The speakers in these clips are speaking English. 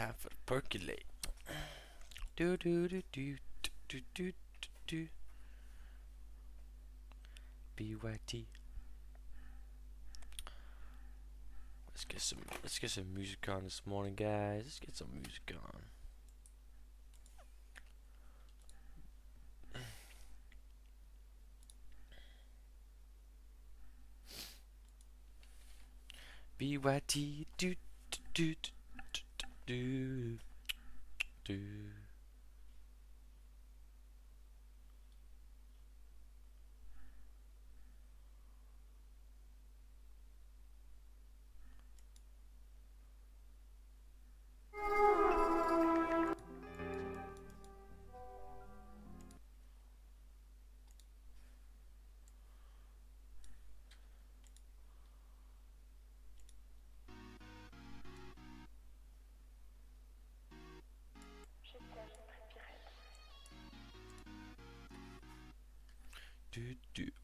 Time for the percolate. Do do do do do do do. BYT. Let's get some music on this morning, guys. Let's get some music on. BYT do do do do do.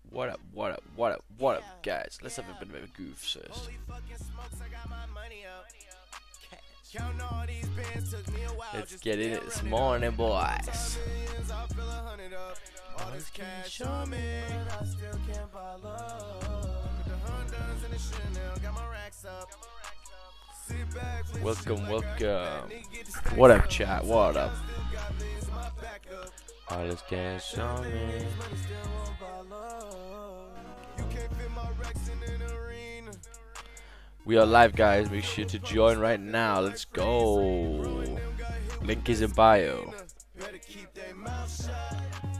What up, what up, what up, what up, guys? Let's have a bit of a goof first. Let's get in it this morning, boys. Welcome, welcome. What up, chat? What up? All this cash on me. We are live, guys. Make sure to join right now. Let's go. Link is in bio.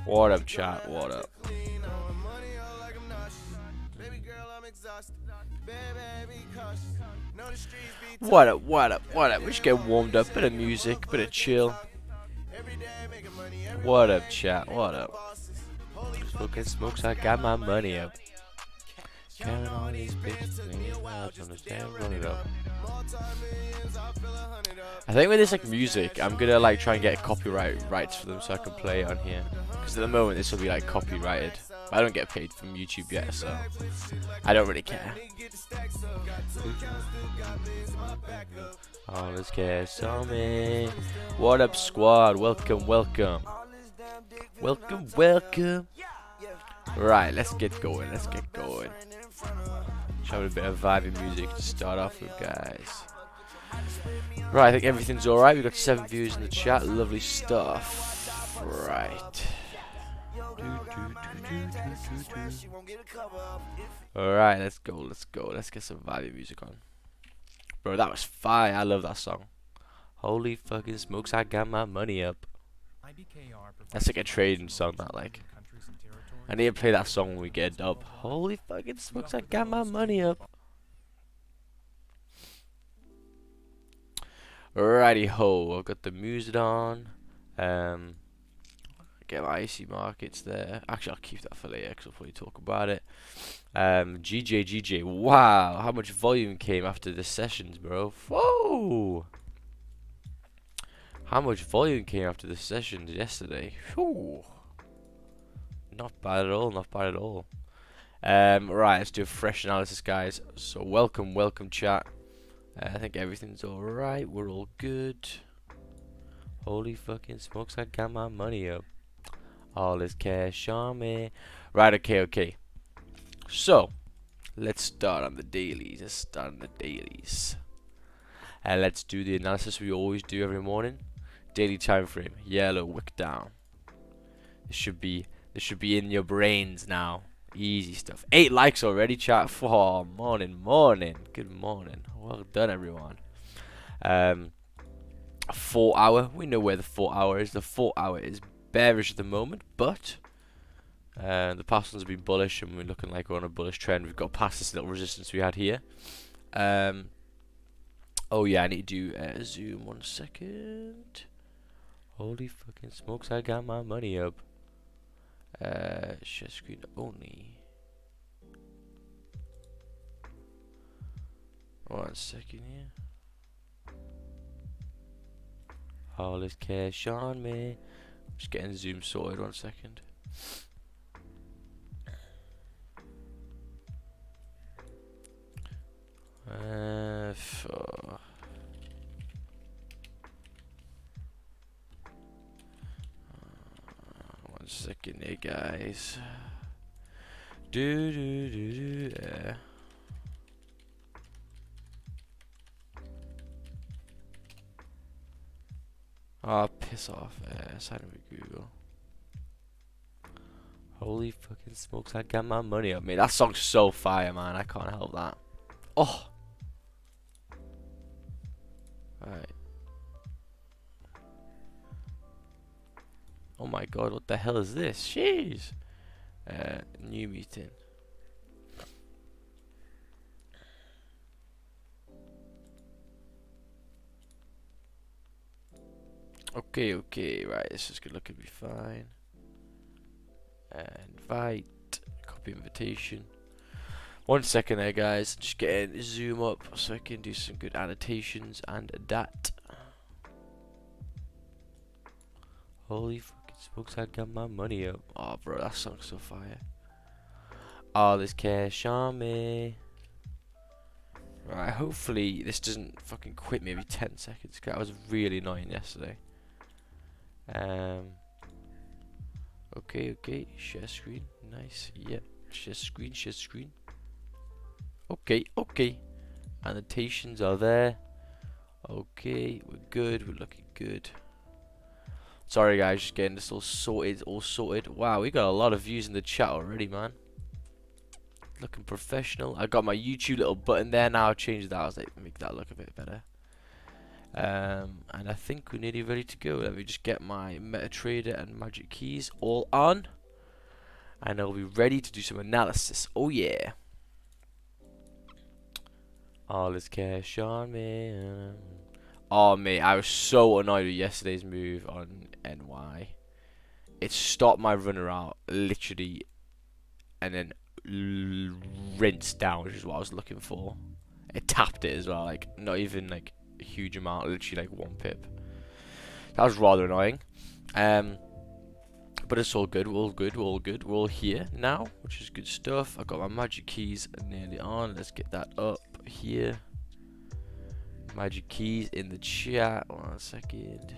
What up, chat? What up? What up? What up? What up? We just get warmed up. Bit of music, bit of chill. What up, chat? What up? Smoking smokes, I got my money up. Counting all these bitches, run it up. I think with this like music, I'm gonna like try and get copyright rights for them so I can play it on here. Because at the moment this will be like copyrighted. But I don't get paid from YouTube yet, so I don't really care. All this cash on me. What up, squad? Welcome, welcome. Welcome, welcome. Right, let's get going. Let's get going. Show a bit of vibey music to start off with, guys. Right, I think everything's alright. We've got 7 views in the chat. Lovely stuff. Right. Alright, let's go. Let's go. Let's get some vibey music on. Bro, that was fire. I love that song. Holy fucking smokes, I got my money up. That's like a trading song, that like. I need to play that song when we get a dub. Holy fucking smokes, I got my money up. Alrighty ho, I've got the music on. Get my IC markets there. Actually, I'll keep that for later because I'll probably talk about it. GJ, wow, how much volume came after the sessions, bro? Whoa! How much volume came after the sessions yesterday? Whew. Not bad at all, not bad at all. Right, let's do a fresh analysis, guys. So welcome, welcome, chat. I think everything's alright, we're all good. Holy fucking smokes, I got my money up. All this cash on me. Right, okay. So, let's start on the dailies. And let's do the analysis we always do every morning. Daily time frame, yellow wick down. This should be in your brains now. Easy stuff. 8 likes already, chat. Oh, morning. Good morning. Well done, everyone. 4 hour. We know where the 4 hour is. The 4 hour is bearish at the moment, but the past ones have been bullish, and we're looking like we're on a bullish trend. We've got past this little resistance we had here. Oh yeah, I need to do zoom 1 second. Holy fucking smokes, I got my money up. Share screen only. 1 second here. All this cash on me. Just getting zoom sorted. 1 second. 1 second here, guys. Do do do do. Oh, piss off. Sign in with Google. Holy fucking smokes, I got my money up. Mate, that song's so fire, man. I can't help that. Oh! Alright. Oh my god, what the hell is this? Jeez! New meeting. Okay, right, this is gonna be fine. Invite, copy invitation. 1 second there, guys. Just getting zoom up so I can do some good annotations and that. Holy fucking smokes, I got my money up. Oh, bro, that song's so fire. All this cash on me. Right, hopefully this doesn't fucking quit maybe 10 seconds. Cause that was really annoying yesterday. Okay, share screen, nice, yep, share screen. Okay, annotations are there. Okay, we're good, we're looking good. Sorry guys, just getting this all sorted. Wow, we got a lot of views in the chat already, man. Looking professional. I got my YouTube little button there now. I've changed that. I was like, make that look a bit better. And I think we're nearly ready to go. Let me just get my MetaTrader and Magic Keys all on, and I'll be ready to do some analysis. Oh yeah. All this cash on me. Oh mate, I was so annoyed with yesterday's move on NY. It stopped my runner out literally, and then rinsed down, which is what I was looking for. It tapped it as well, like not even like a huge amount, literally like 1 pip. That was rather annoying. But it's all good, we're all here now, which is good stuff. I got my Magic Keys nearly on. Let's get that up here. Magic Keys in the chat. 1 second.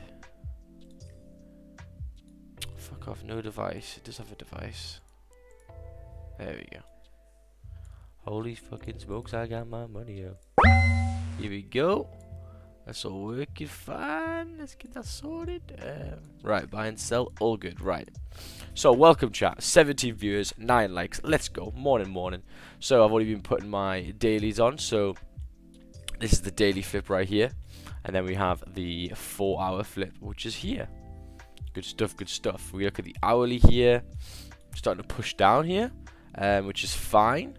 Fuck off, no device. It does have a device. There we go. Holy fucking smokes, I got my money up. Here we go. That's all working fine. Let's get that sorted. Right, buy and sell, all good. Right. So welcome chat. 17 viewers, 9 likes. Let's go. Morning. So I've already been putting my dailies on. So this is the daily flip right here, and then we have the 4-hour flip, which is here. Good stuff. We look at the hourly here. Starting to push down here, which is fine.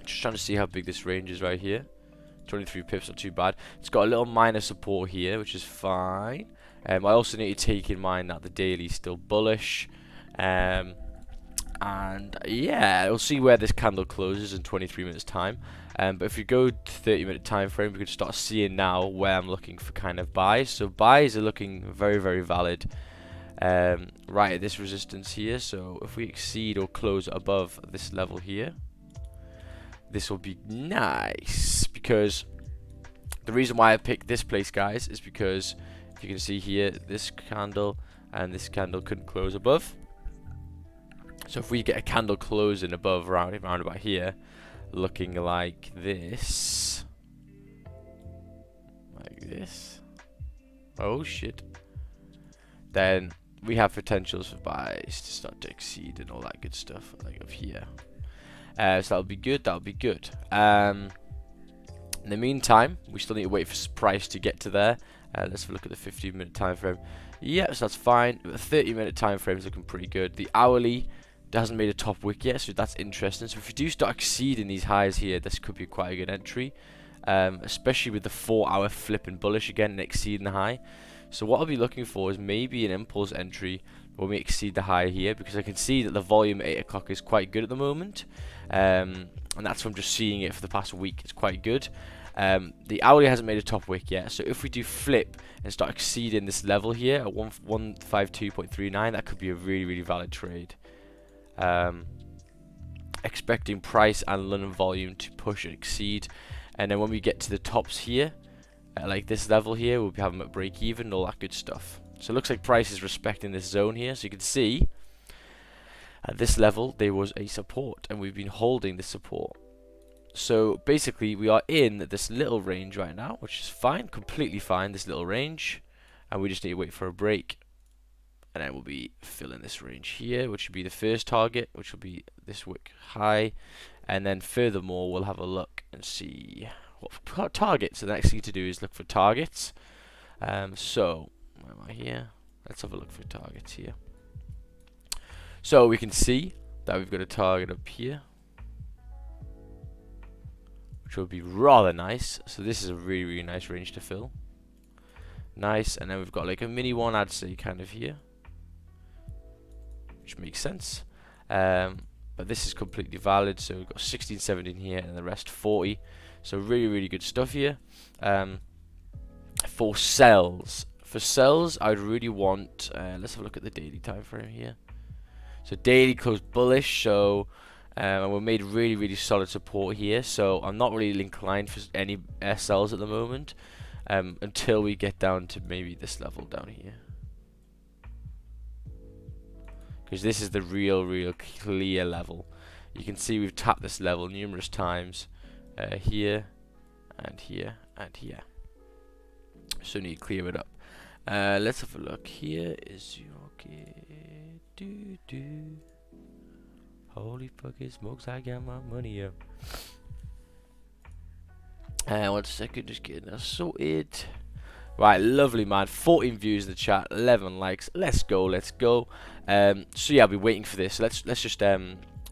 Just trying to see how big this range is right here. 23 pips, not too bad. It's got a little minor support here, which is fine. I also need to take in mind that the daily is still bullish. And yeah, we'll see where this candle closes in 23 minutes time. But if you go to 30-minute time frame, we can start seeing now where I'm looking for kind of buys. So buys are looking very valid right at this resistance here. So if we exceed or close above this level here, this will be nice, because the reason why I picked this place, guys, is because if you can see here, this candle and this candle couldn't close above. So if we get a candle closing above around about here, looking like this, oh shit, then we have potentials for buys to start to exceed and all that good stuff, like up here. So that'll be good. In the meantime, we still need to wait for price to get to there. Let's have a look at the 15-minute time frame. Yeah, so that's fine. The 30-minute time frame is looking pretty good. The hourly hasn't made a top wick yet, so that's interesting. So if you do start exceeding these highs here, this could be quite a good entry, especially with the 4-hour flipping bullish again and exceeding the high. So what I'll be looking for is maybe an impulse entry when we exceed the high here, because I can see that the volume at 8 o'clock is quite good at the moment, and that's from just seeing it for the past week. It's quite good. The hourly hasn't made a top wick yet, so if we do flip and start exceeding this level here at 152.39, that could be a really valid trade. Expecting price and London volume to push and exceed, and then when we get to the tops here, like this level here, we'll be having a break even, all that good stuff. So it looks like price is respecting this zone here. So you can see at this level there was a support, and we've been holding this support. So basically we are in this little range right now, which is fine, completely fine, this little range, and we just need to wait for a break, and then we'll be filling this range here, which would be the first target, which will be this wick high, and then furthermore we'll have a look and see what targets. So the next thing to do is look for targets. So where am I here? Let's have a look for targets here. So we can see that we've got a target up here, which will be rather nice. So this is a really, really nice range to fill. Nice, and then we've got like a mini one, I'd say, kind of here, which makes sense. But this is completely valid. So we've got 16, 17 here, and the rest 40. So really, really good stuff here. For sells, I'd really want. Let's have a look at the daily time frame here. So daily closed bullish. So and we're made really, really solid support here, so I'm not really inclined for any sells at the moment until we get down to maybe this level down here, because this is the real clear level. You can see we've tapped this level numerous times, here and here and here, so need to clear it up. Let's have a look. Here is okay. Holy fucking smokes, I got my money up. 1 second, just getting that sorted. Right, lovely man. 14 views in the chat, 11 likes. Let's go, let's go. So yeah, I'll be waiting for this. Let's just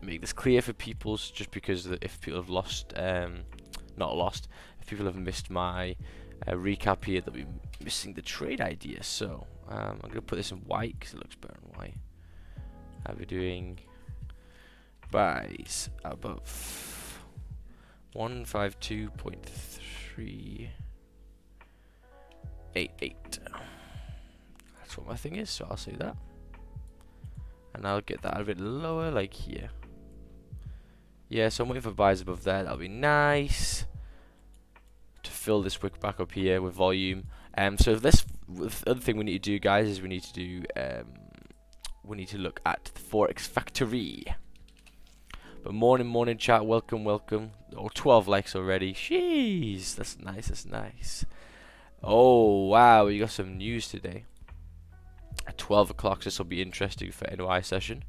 make this clear for people, just because if people have lost, not lost, if people have missed my recap here, they'll be missing the trade idea. So I'm gonna put this in white because it looks better in white. I'll be doing buys above 152.388. That's what my thing is, so I'll say that, and I'll get that a bit lower, like here. Yeah, so I'm waiting for buys above there. That'll be nice to fill this wick back up here with volume. So this, the other thing we need to do, guys, is we need to look at the Forex Factory. But morning chat, welcome. Oh, 12 likes already. Jeez, that's nice, that's nice. Oh wow, we got some news today. At 12 o'clock, this will be interesting for NY session.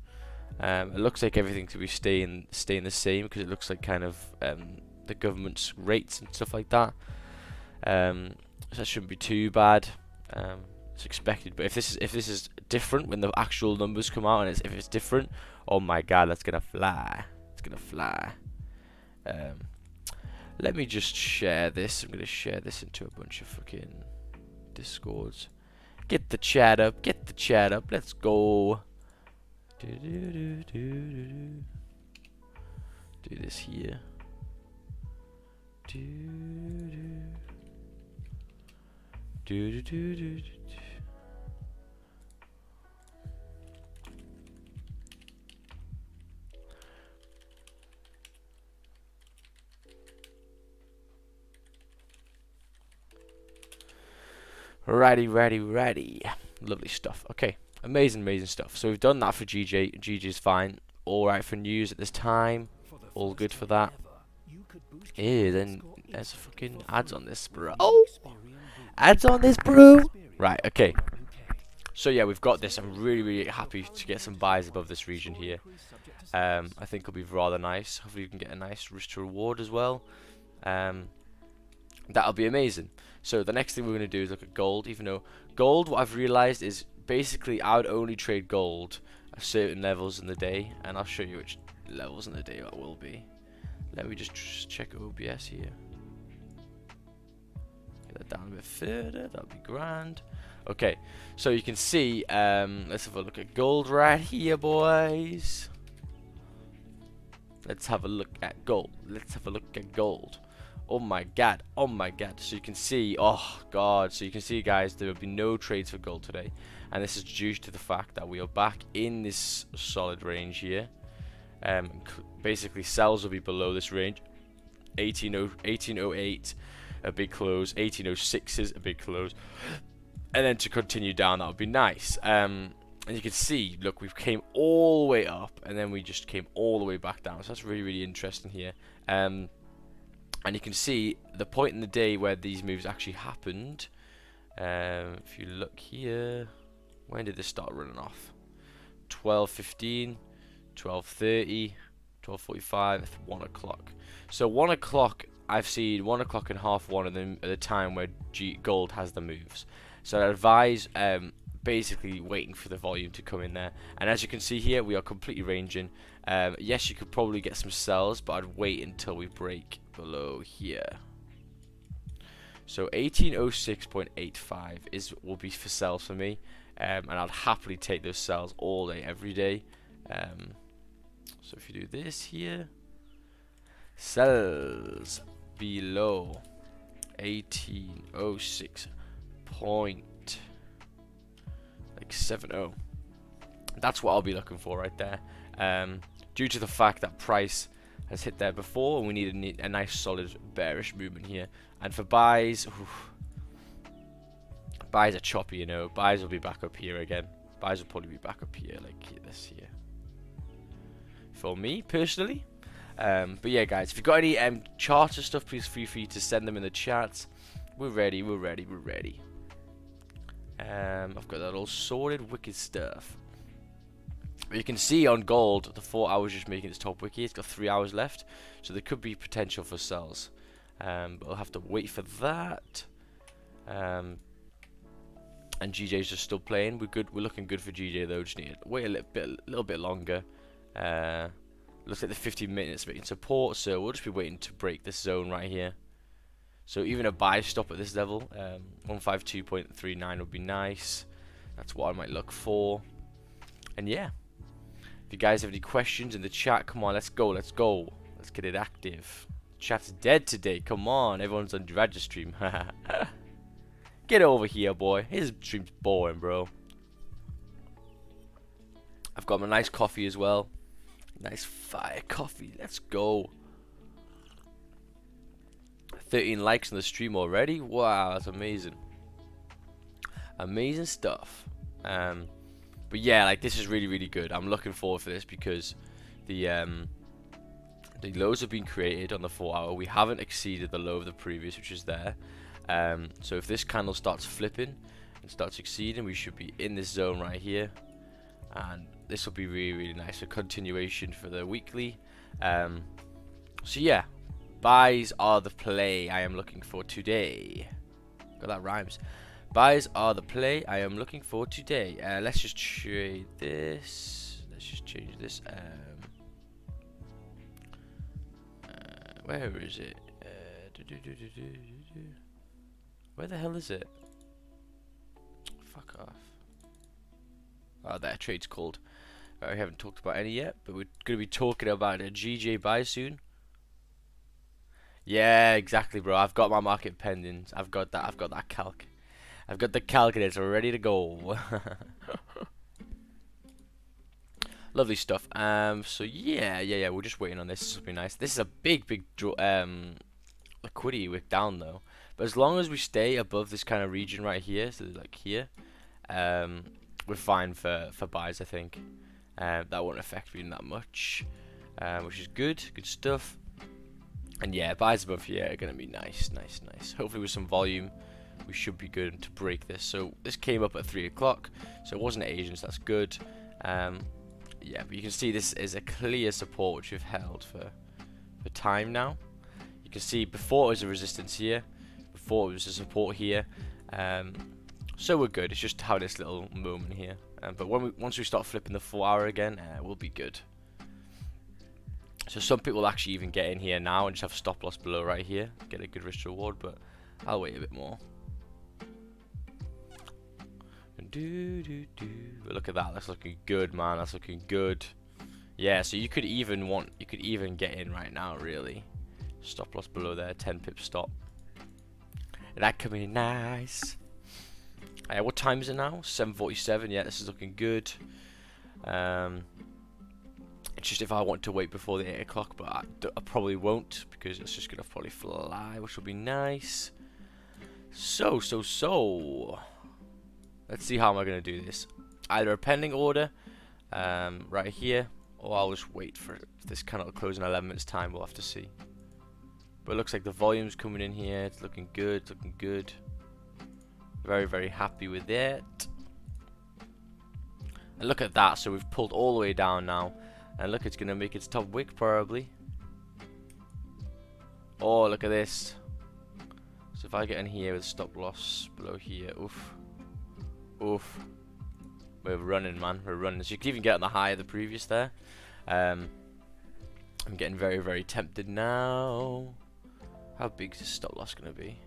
It looks like everything to be staying the same, because it looks like kind of the government's rates and stuff like that. So that shouldn't be too bad. It's expected, but if this is different when the actual numbers come out, and if it's different, oh my god, that's gonna fly. It's gonna fly. Let me just share this. I'm gonna share this into a bunch of fucking discords. Get the chat up. Get the chat up. Let's go. Do this here. Ready. Lovely stuff. Okay, amazing stuff. So we've done that for GJ. GJ's fine. Alright for news at this time. All good for that. Yeah, then there's fucking ads on this, bro. Oh! Ads on this, bro! Right, okay. So yeah, we've got this. I'm really happy to get some buys above this region here. I think it'll be rather nice. Hopefully you can get a nice risk to reward as well. That'll be amazing. So the next thing we're going to do is look at gold. Even though gold, what I've realized is basically I would only trade gold at certain levels in the day, and I'll show you which levels in the day that will be. Let me just check OBS here. Get that down a bit further. That'll be grand. Okay, so you can see. Let's have a look at gold right here, boys. Let's have a look at gold. Oh my god, so you can see, oh god, so you can see, guys, there will be no trades for gold today, and this is due to the fact that we are back in this solid range here. Basically sells will be below this range. 1808 a big close, 1806 is a big close, and then to continue down, that would be nice. And you can see, look, we came all the way up, and then we just came all the way back down. So that's really, really interesting here. And you can see the point in the day where these moves actually happened. If you look here, when did this start running off? 12:15, 12:30, 12:45, 1 o'clock. So 1 o'clock, I've seen 1 o'clock and half one of them at the time where gold has the moves. So I advise basically waiting for the volume to come in there. And as you can see here, we are completely ranging. Yes, you could probably get some sells, but I'd wait until we break below here. So 1806.85 will be for sells for me, and I'd happily take those sells all day, every day. So if you do this here, sells below 1806.70. That's what I'll be looking for right there. Due to the fact that price has hit there before, and we need a nice solid bearish movement here. And for buys, buys are choppy, you know. Buys will be back up here again. Buys will probably be back up here, like this here. For me personally. But yeah, guys, if you've got any charter stuff, please feel free to send them in the chat. We're ready. We're ready. We're ready. I've got that all sorted, wicked stuff. But you can see on gold, the 4 hours just making its top wiki. It's got 3 hours left, so there could be potential for sells. But we'll have to wait for that. And GJ's just still playing. We're good. We're looking good for GJ though. Just need to wait a little bit longer. Looks like the 15 minutes making support, so we'll just be waiting to break this zone right here. So even a buy stop at this level, 152.39 would be nice. That's what I might look for. And yeah, if you guys have any questions in the chat, come on, let's go, let's go. Let's get it active. Chat's dead today, come on, everyone's on Livestream. Get over here, boy. His stream's boring, bro. I've got my nice coffee as well. Nice fire coffee, let's go. 13 likes on the stream already. Wow, that's amazing. Amazing stuff. But yeah, like this is really, really good. I'm looking forward for this because the lows have been created on the 4 hour. We haven't exceeded the low of the previous, which is there. So if this candle starts flipping and starts exceeding, we should be in this zone right here, and this will be really, really nice. A continuation for the weekly. So yeah, buys are the play I am looking for today. God, that rhymes. Buys are the play I am looking for today. Let's just trade this. Let's just change this. Where is it? Where the hell is it? Fuck off. Oh, that trade's called. We haven't talked about any yet, but we're going to be talking about a GJ buy soon. Yeah, exactly, bro. I've got my market pendings. I've got that. I've got that calc. I've got the calculator ready to go. Lovely stuff. So yeah. We're just waiting on this. This will be nice. This is a big liquidity wick down though. But as long as we stay above this kind of region right here, so like here, we're fine for buys, I think. That won't affect me that much, which is good. Good stuff. And yeah, buys above here are gonna be nice. Hopefully with some volume, we should be good to break this. So this came up at 3 o'clock, so it wasn't Asian, so that's good. Yeah, but you can see this is a clear support which we've held for time now. You can see before it was a resistance here, before it was a support here. So we're good. It's just having this little moment here. But once we start flipping the 4 hour again, we'll be good. So some people actually even get in here now and just have stop loss below right here, get a good risk reward. But I'll wait a bit more. But look at that. That's looking good, man. That's looking good. Yeah. So you could even get in right now, really. Stop loss below there, 10 pip stop. That could be nice. What time is it now? 7:47. Yeah, this is looking good. It's just if I want to wait before the 8 o'clock, but I probably won't because it's just gonna probably fly, which will be nice. So. Let's see how am I going to do this. Either a pending order right here, or I'll just wait for this candle to close in 11 minutes time. We'll have to see. But it looks like the volume's coming in here. It's looking good, looking good. Very, very happy with it. And look at that. So we've pulled all the way down now. And look, it's going to make its top wick probably. Oh, look at this. So if I get in here with stop loss below here, oof. Oof. We're running, man. We're running. So you can even get on the high of the previous there. I'm getting very, very tempted now. How big is this stop loss going to be?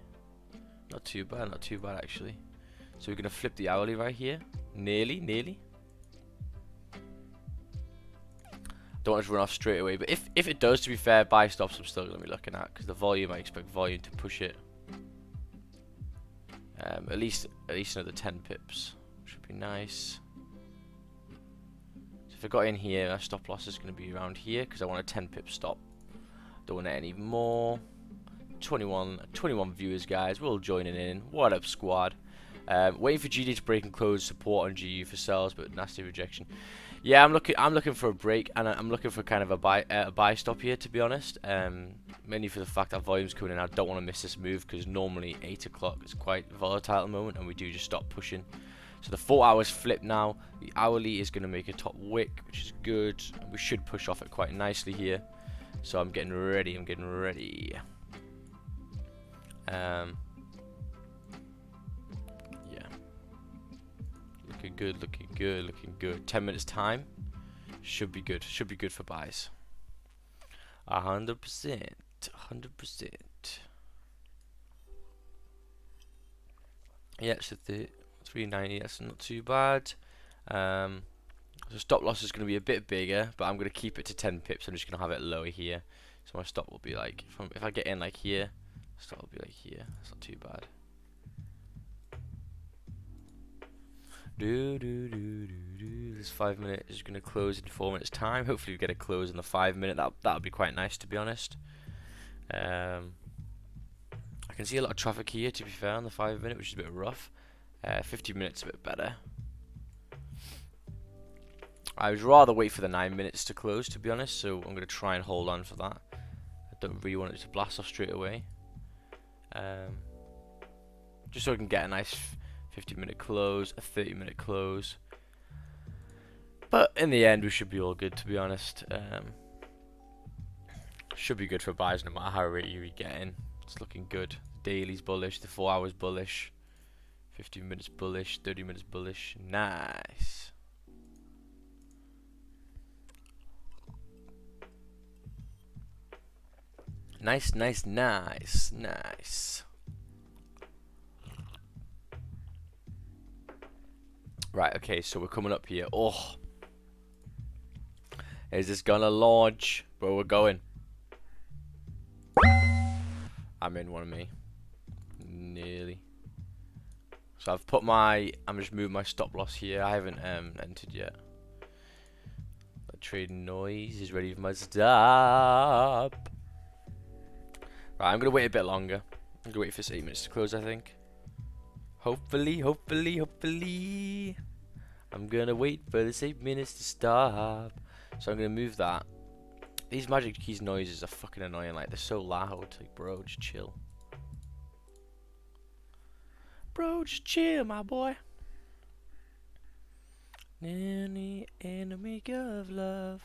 Not too bad, not too bad actually. So we're going to flip the hourly right here. Nearly, nearly. Don't want to run off straight away. But if it does, to be fair, buy stops I'm still going to be looking at. Because the volume, I expect volume to push it. At least another 10 pips. Should be nice. So if I got in here, our stop loss is going to be around here. Because I want a 10 pip stop. Don't want any more. 21 viewers, guys. We're all joining in. What up, squad? Waiting for GD to break and close. Support on GU for sales, but nasty rejection. Yeah, I'm looking for a break, and I'm looking for kind of a buy stop here, to be honest. Mainly for the fact that volume's coming in. I don't want to miss this move because normally 8 o'clock is quite volatile at the moment, and we do just stop pushing. So the 4 hours flip now. The hourly is going to make a top wick, which is good. We should push off it quite nicely here. So I'm getting ready. I'm getting ready. Yeah. Looking good, looking good, looking good. 10 minutes time. Should be good. Should be good for buys. 100%. 100%. Yeah, so the 390, that's not too bad. So stop loss is going to be a bit bigger, but I'm going to keep it to 10 pips. I'm just going to have it lower here. So my stop will be like, if I get in like here, stop will be like here. That's not too bad. This 5 minute is going to close in 4 minutes time. Hopefully we get a close in the 5 minute. That would be quite nice, to be honest. I can see a lot of traffic here, to be fair, on the 5 minute, which is a bit rough. 50 minutes a bit better. I would rather wait for the 9 minutes to close, to be honest, so I'm going to try and hold on for that. I don't really want it to blast off straight away. Just so I can get a nice 50-minute close, a 30-minute close. But in the end, we should be all good, to be honest. Should be good for buys no matter how rate you get in. It's looking good. The daily's bullish, the 4 hours bullish, 15 minutes bullish, 30 minutes bullish. Nice. Nice, nice, nice, nice. Right, okay, so we're coming up here. Oh, is this gonna launch? Where we're going? I'm in, one of me. Nearly. So I've put I'm just moving my stop loss here. I haven't entered yet. The trading noise is ready for my stop. Right, I'm gonna wait a bit longer. I'm gonna wait for this 8 minutes to close, I think. Hopefully, hopefully, hopefully. I'm gonna wait for this 8 minutes to stop. So I'm gonna move that. These magic keys noises are fucking annoying. Like, they're so loud. Like, bro, just chill. Bro, just chill, my boy. Nearly enemy of love.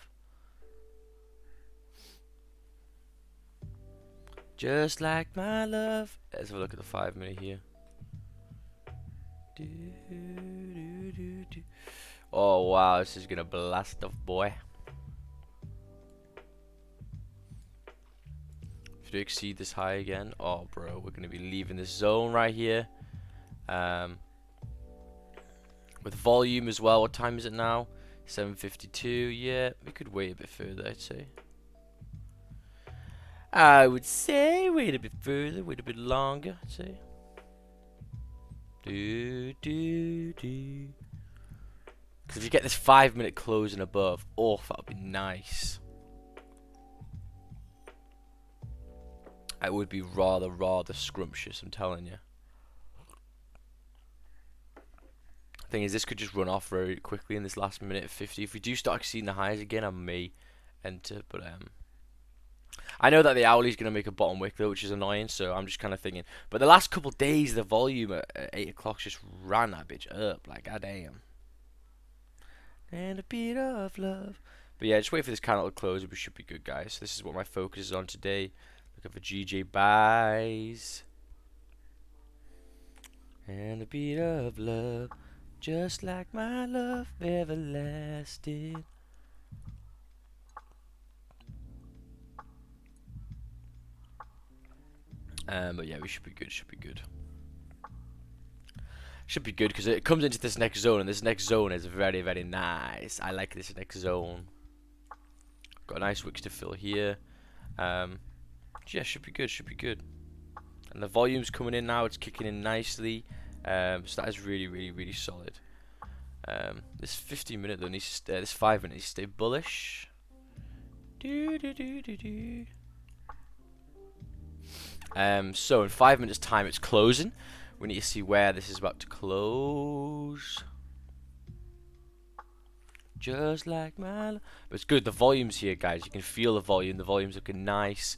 Just like my love. Let's have a look at the 5 minute here. Oh wow, this is gonna blast off, boy. If you exceed this high again, oh bro, we're gonna be leaving this zone right here. With volume as well. What time is it now? 7:52. Yeah, we could wait a bit further, I'd say. I would say wait a bit further, wait a bit longer, I'd say. Because if you get this 5 minute close and above, oh, that would be nice. It would be rather scrumptious, I'm telling you. Thing is, this could just run off very quickly in this last minute 50. If we do start exceeding the highs again, I may enter, but I know that the hourly is going to make a bottom wick though, which is annoying, so I'm just kind of thinking. But the last couple days, the volume at 8 o'clock just ran that bitch up, like goddamn. And a beat of love. But yeah, just wait for this candle to close, we should be good, guys. This is what my focus is on today. Looking for GJ buys. And a beat of love, just like my love everlasting. But yeah, we should be good, should be good. Should be good, because it comes into this next zone, and this next zone is very, very nice. I like this next zone. Got nice wicks to fill here. Yeah, should be good, should be good. And the volume's coming in now, it's kicking in nicely. So that is really, really, really solid. This 15-minute though needs to stay, this 5 minutes needs to stay bullish. So in 5 minutes time it's closing. We need to see where this is about to close. Just like my love. But it's good, the volume's here, guys. You can feel the volume. The volume's looking nice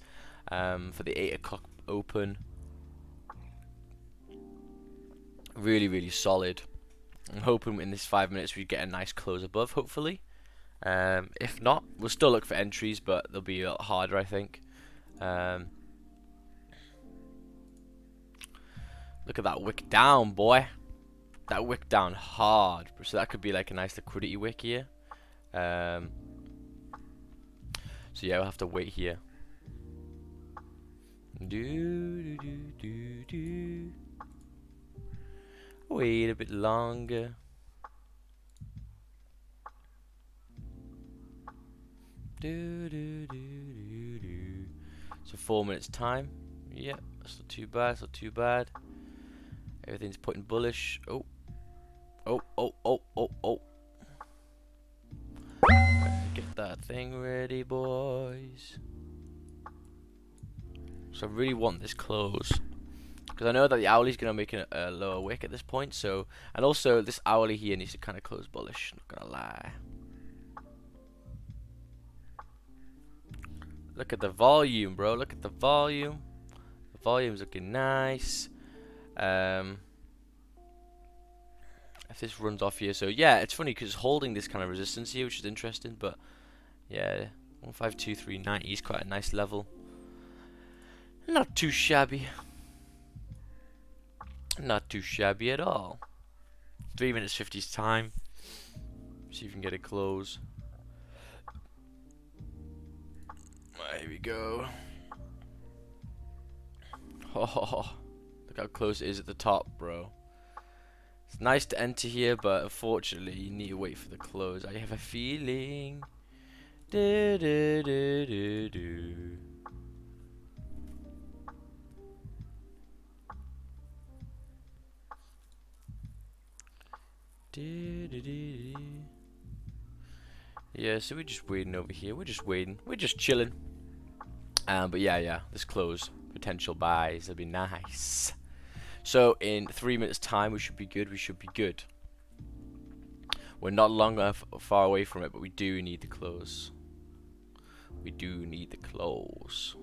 for the 8 o'clock open. Really, really solid. I'm hoping in this 5 minutes we get a nice close above, hopefully. If not, we'll still look for entries, but they'll be a lot harder, I think. Look at that wick down, boy. That wick down hard. So that could be like a nice liquidity wick here. So yeah, we'll have to wait here. Wait a bit longer. So 4 minutes time. Yep, that's not too bad, that's not too bad. Everything's pointing bullish. Oh. Oh, oh, oh, oh, oh. Get that thing ready, boys. So I really want this close. Because I know that the hourly's going to make a lower wick at this point. So, and also this hourly here needs to kind of close bullish. Not going to lie. Look at the volume, bro. Look at the volume. The volume's looking nice. If this runs off here, so yeah, it's funny because it's holding this kind of resistance here, which is interesting. But yeah, 152.390 is quite a nice level. Not too shabby. Not too shabby at all. 3 minutes 50's time. See if we can get it close. Here we go. Oh, look how close it is at the top, bro. It's nice to enter here, but unfortunately you need to wait for the close. I have a feeling. Do, do, do, do, do. Yeah, so we're just waiting over here. We're just waiting. We're just chilling. But yeah, this close. Potential buys. That'd be nice. So in 3 minutes time, we should be good. We should be good. We're not long enough far away from it, but we do need the close. We do need the close.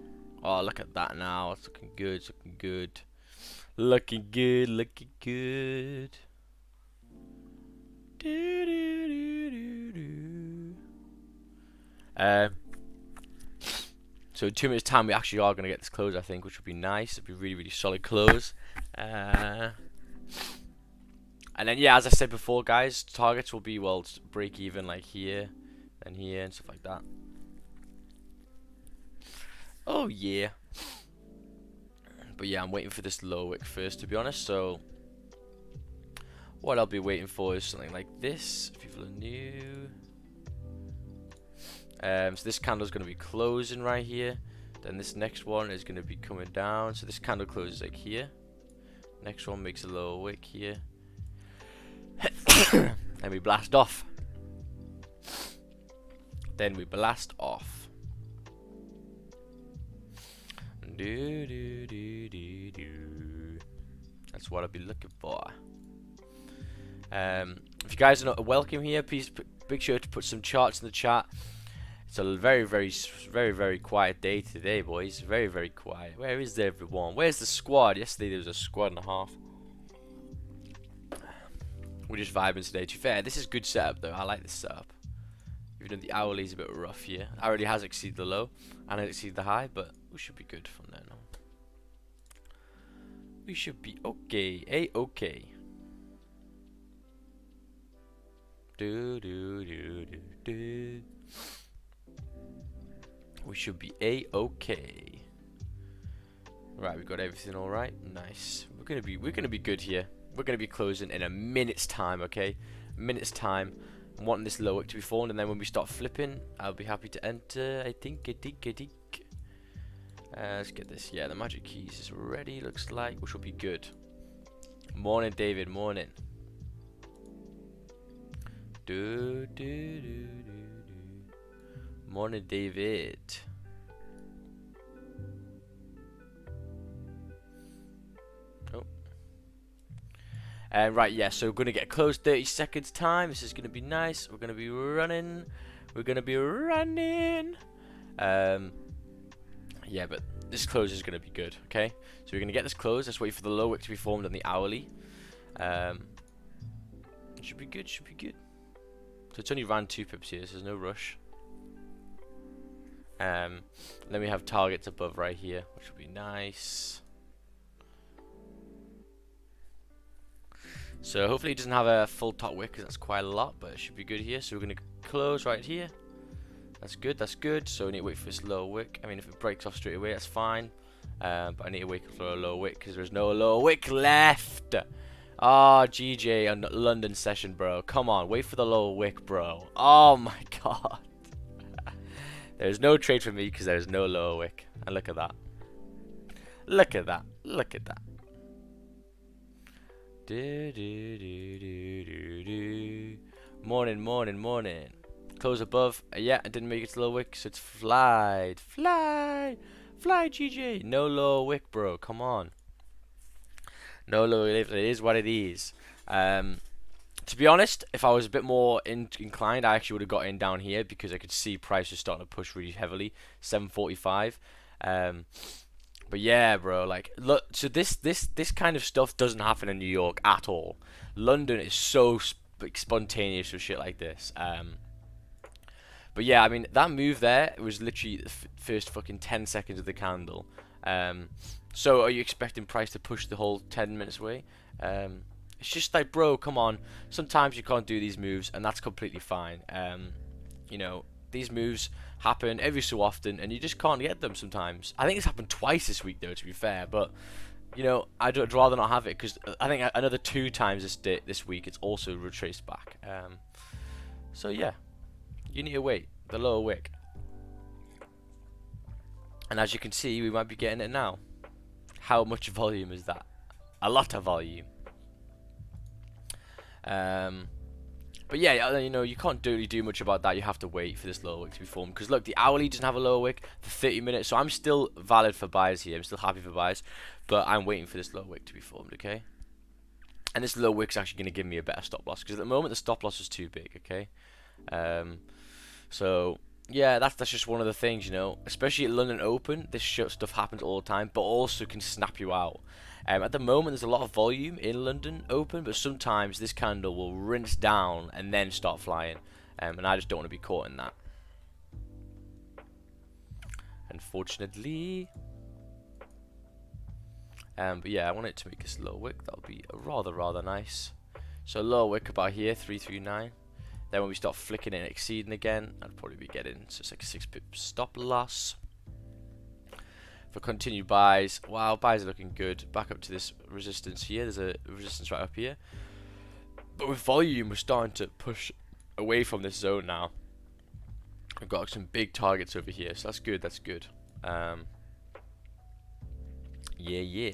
Oh, look at that now. It's looking good. It's looking good. Looking good. Looking good. Do, do, do, do, do. So in 2 minutes time we actually are going to get this close, I think, which would be nice. It'd be really, really solid close. And then yeah, as I said before, guys, targets will be, well, break even like here and here and stuff like that. Oh yeah. But yeah, I'm waiting for this low wick first, to be honest. So what I'll be waiting for is something like this. If people are new. So this candle's going to be closing right here. Then this next one is going to be coming down. So this candle closes like here. Next one makes a lower wick here. And we blast off. Then we blast off. Do, do, do, do, do. That's what I'll be looking for. If you guys are not welcome here, please make sure to put some charts in the chat. It's a very quiet day today, boys. Very quiet. Where is everyone? Where's the squad? Yesterday there was a squad and a half. We're just vibing today. To be fair, this is good setup though. I like this setup. Even though the hourly is a bit rough here. Hourly has exceeded the low and has exceeded the high, but we should be good from there now. We should be okay. A-okay. Do. We should be a-okay. Right, we've got everything all right. Nice. We're gonna be good here. We're gonna be closing in a minute's time, okay? Minute's time. I'm wanting this low wick to be formed, and then when we start flipping, I'll be happy to enter. I think. Let's get this. Yeah, the magic keys is ready. Looks like, which will be good. Morning, David. Morning. Morning, David. Oh. Right, yeah, so we're going to get closed 30 seconds time. This is going to be nice. We're going to be running. Yeah, but this close is going to be good, okay? So we're going to get this closed. Let's wait for the low wick to be formed on the hourly. Should be good. So it's only ran 2 pips here, so there's no rush. Then we have targets above right here, which will be nice. So hopefully it doesn't have a full top wick, because that's quite a lot, but it should be good here. So we're going to close right here. That's good. So we need to wait for this low wick. I mean, if it breaks off straight away, that's fine. But I need to wait for a low wick, because there's no low wick left. Ah, oh, GJ on London session, bro. Come on, wait for the low wick, bro. Oh my god. There's no trade for me because there's no low wick. And look at that. Look at that. Morning. Close above. Yeah, I didn't make it to low wick, so it's fly, GJ. No low wick, bro. Come on. No low wick. It is what it is. To be honest, if I was a bit more inclined, I actually would have got in down here because I could see prices starting to push really heavily. 745. But yeah, bro, like, look, so this kind of stuff doesn't happen in New York at all. London is so spontaneous with shit like this. But yeah, I mean, that move there, it was literally the first fucking 10 seconds of the candle. So are you expecting price to push the whole 10 minutes away? It's just like, bro, come on. Sometimes you can't do these moves, and that's completely fine. You know, these moves happen every so often, and you just can't get them sometimes. I think it's happened twice this week, though, to be fair. But, you know, I'd rather not have it, because I think another 2 times this week, it's also retraced back. So, yeah. You need to wait. The lower wick. And as you can see, we might be getting it now. How much volume is that? A lot of volume. But yeah, you know, you can't really do much about that. You have to wait for this lower wick to be formed. Because look, the hourly doesn't have a lower wick for 30 minutes. So I'm still valid for buyers here. I'm still happy for buyers. But I'm waiting for this lower wick to be formed, okay? And this lower wick's actually going to give me a better stop loss. Because at the moment, the stop loss is too big, okay? So, yeah, that's just one of the things, you know. Especially at London Open, this stuff happens all the time. But also can snap you out. At the moment, there's a lot of volume in London Open, but sometimes this candle will rinse down and then start flying, and I just don't want to be caught in that. Unfortunately. But yeah, I want it to make this low wick. That'll be rather nice. So low wick about here, 339. Then when we start flicking and exceeding again, I'd probably be getting, so it's like a 6 pip stop loss. For continued buys, wow, buys are looking good. Back up to this resistance here. There's a resistance right up here. But with volume, we're starting to push away from this zone now. I've got some big targets over here, so that's good. Yeah.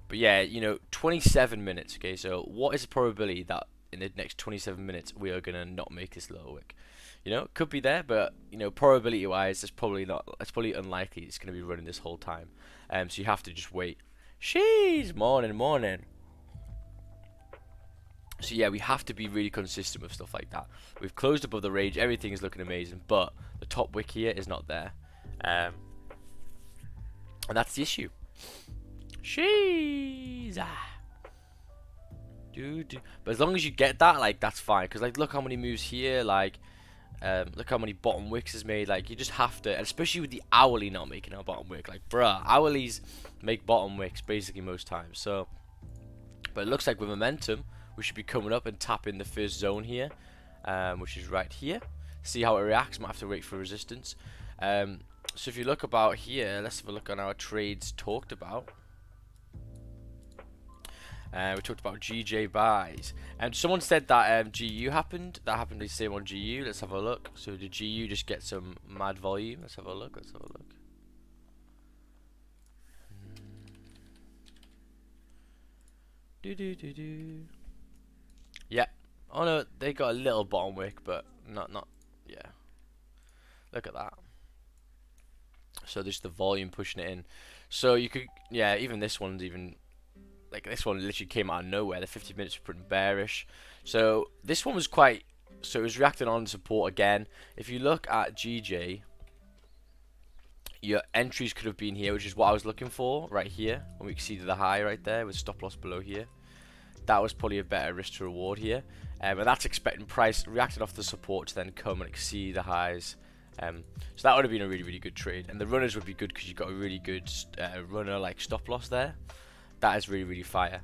But yeah, you know, 27 minutes. Okay, so what is the probability that in the next 27 minutes we are gonna not make this lower wick? You know, it could be there, but you know, probability-wise, it's probably not. It's probably unlikely it's going to be running this whole time. So you have to just wait. Sheesh, morning, morning. So yeah, we have to be really consistent with stuff like that. We've closed above the range, everything is looking amazing, but the top wick here is not there. And that's the issue. Sheesh. But as long as you get that, like, that's fine. Because, like, look how many moves here, like, look how many bottom wicks is made. Like, you just have to, and especially with the hourly not making a bottom wick. Like, bruh, hourlies make bottom wicks basically most times. So, but it looks like with momentum, we should be coming up and tapping the first zone here, which is right here. See how it reacts. Might have to wait for resistance. So if you look about here, let's have a look on our trades talked about. We talked about GJ buys, and someone said that GU happened. That happened the same on GU. Let's have a look. So did GU just get some mad volume? Let's have a look. Let's have a look. Yeah. Oh no, they got a little bottom wick, but not. Yeah. Look at that. So just the volume pushing it in. So you could, yeah. Even this one's even. Like, this one literally came out of nowhere. The 50 minutes were pretty bearish. So this one was quite, so it was reacting on support again. If you look at GJ, your entries could have been here, which is what I was looking for right here, when we exceeded the high right there with stop loss below here. That was probably a better risk to reward here. And that's expecting price reacting off the support to then come and exceed the highs. So that would have been a really, really good trade. And the runners would be good because you've got a really good runner like stop loss there. That is really, really fire.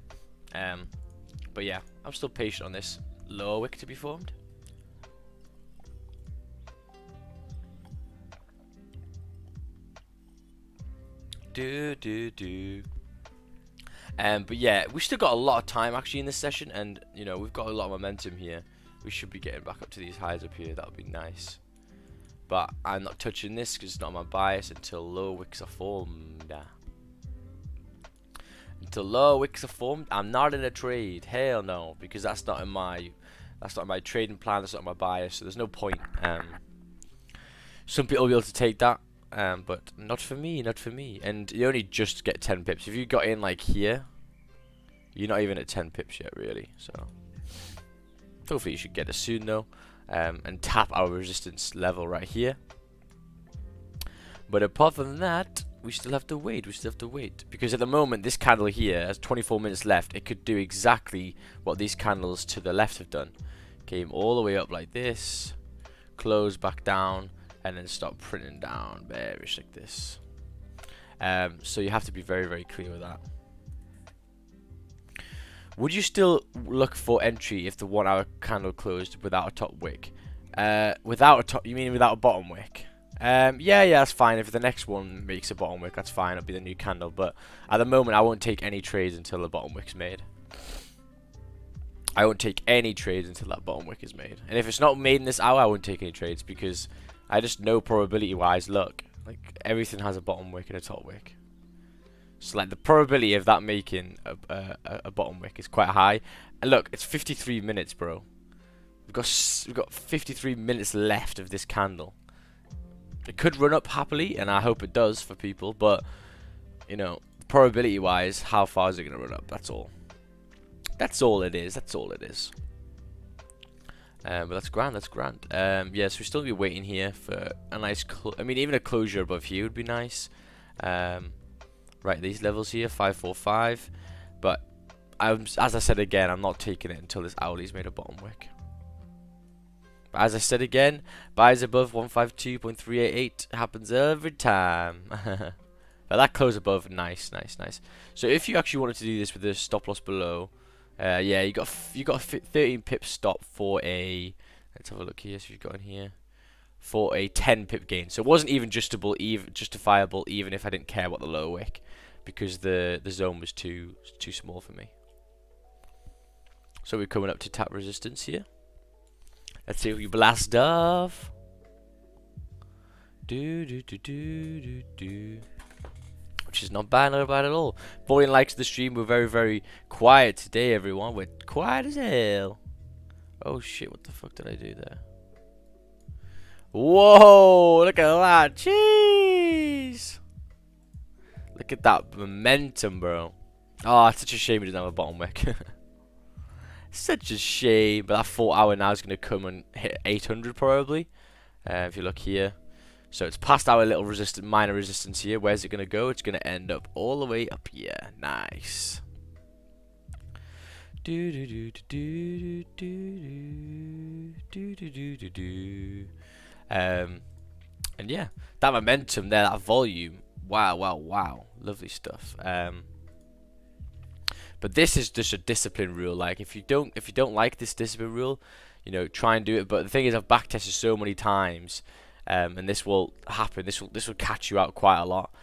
But yeah, I'm still patient on this lower wick to be formed. But yeah, we still got a lot of time actually in this session, and you know, we've got a lot of momentum here. We should be getting back up to these highs up here. That would be nice. But I'm not touching this because it's not my bias until lower wicks are formed. Until lower wicks are formed, I'm not in a trade. Hell no, because that's not in my trading plan. That's not my bias. So there's no point. Some people will be able to take that, but not for me. Not for me. And you only just get 10 pips. If you got in like here, you're not even at 10 pips yet, really. So hopefully you should get it soon though, and tap our resistance level right here. But apart from that, we still have to wait. We still have to wait. Because at the moment, this candle here has 24 minutes left. It could do exactly what these candles to the left have done. Came all the way up like this, close back down, and then start printing down bearish like this. So you have to be very, very clear with that. Would you still look for entry if the 1 hour candle closed without a top wick? Without a top, you mean without a bottom wick? Yeah, that's fine. If the next one makes a bottom wick, that's fine. It'll be the new candle. But at the moment, I won't take any trades until the bottom wick's made. I won't take any trades until that bottom wick is made. And if it's not made in this hour, I won't take any trades because I just know probability-wise, look, like everything has a bottom wick and a top wick. So like the probability of that making a bottom wick is quite high. And look, it's 53 minutes, bro. We've got 53 minutes left of this candle. It could run up happily, and I hope it does for people, but, you know, probability-wise, how far is it going to run up? That's all. That's all it is. That's all it is. But that's grand. That's grand. Yes, we'll still be waiting here for a nice... I mean, even a closure above here would be nice. Right, these levels here, 545. But, as I said again, I'm not taking it until this hourly's made a bottom wick. But as I said again, buys above 152.388 happens every time. But that close above, nice. So if you actually wanted to do this with a stop loss below, yeah, you got a 13 pip stop for a. Let's have a look here. So you've got in here for a 10 pip gain. So it wasn't even justifiable, even if I didn't care about the low wick, because the zone was too small for me. So we're coming up to tap resistance here. Let's see if we blast off. Which is not bad at all. 14 likes to the stream. We're very, very quiet today, everyone. We're quiet as hell. Oh shit, what the fuck did I do there? Whoa, look at that. Jeez. Look at that momentum, bro. Oh, it's such a shame we didn't have a bottom wick. Such a shame. But that 4 hour now is going to come and hit 800 probably. If you look here. So it's past our little minor resistance here. Where's it going to go? It's going to end up all the way up here. Nice. Do do do do do do do do do do. And yeah, that momentum there, that volume. Wow, wow, wow. Lovely stuff. But this is just a discipline rule. Like if you don't like this discipline rule, you know, try and do it. But the thing is, I've backtested so many times, and this will happen. This will catch you out quite a lot.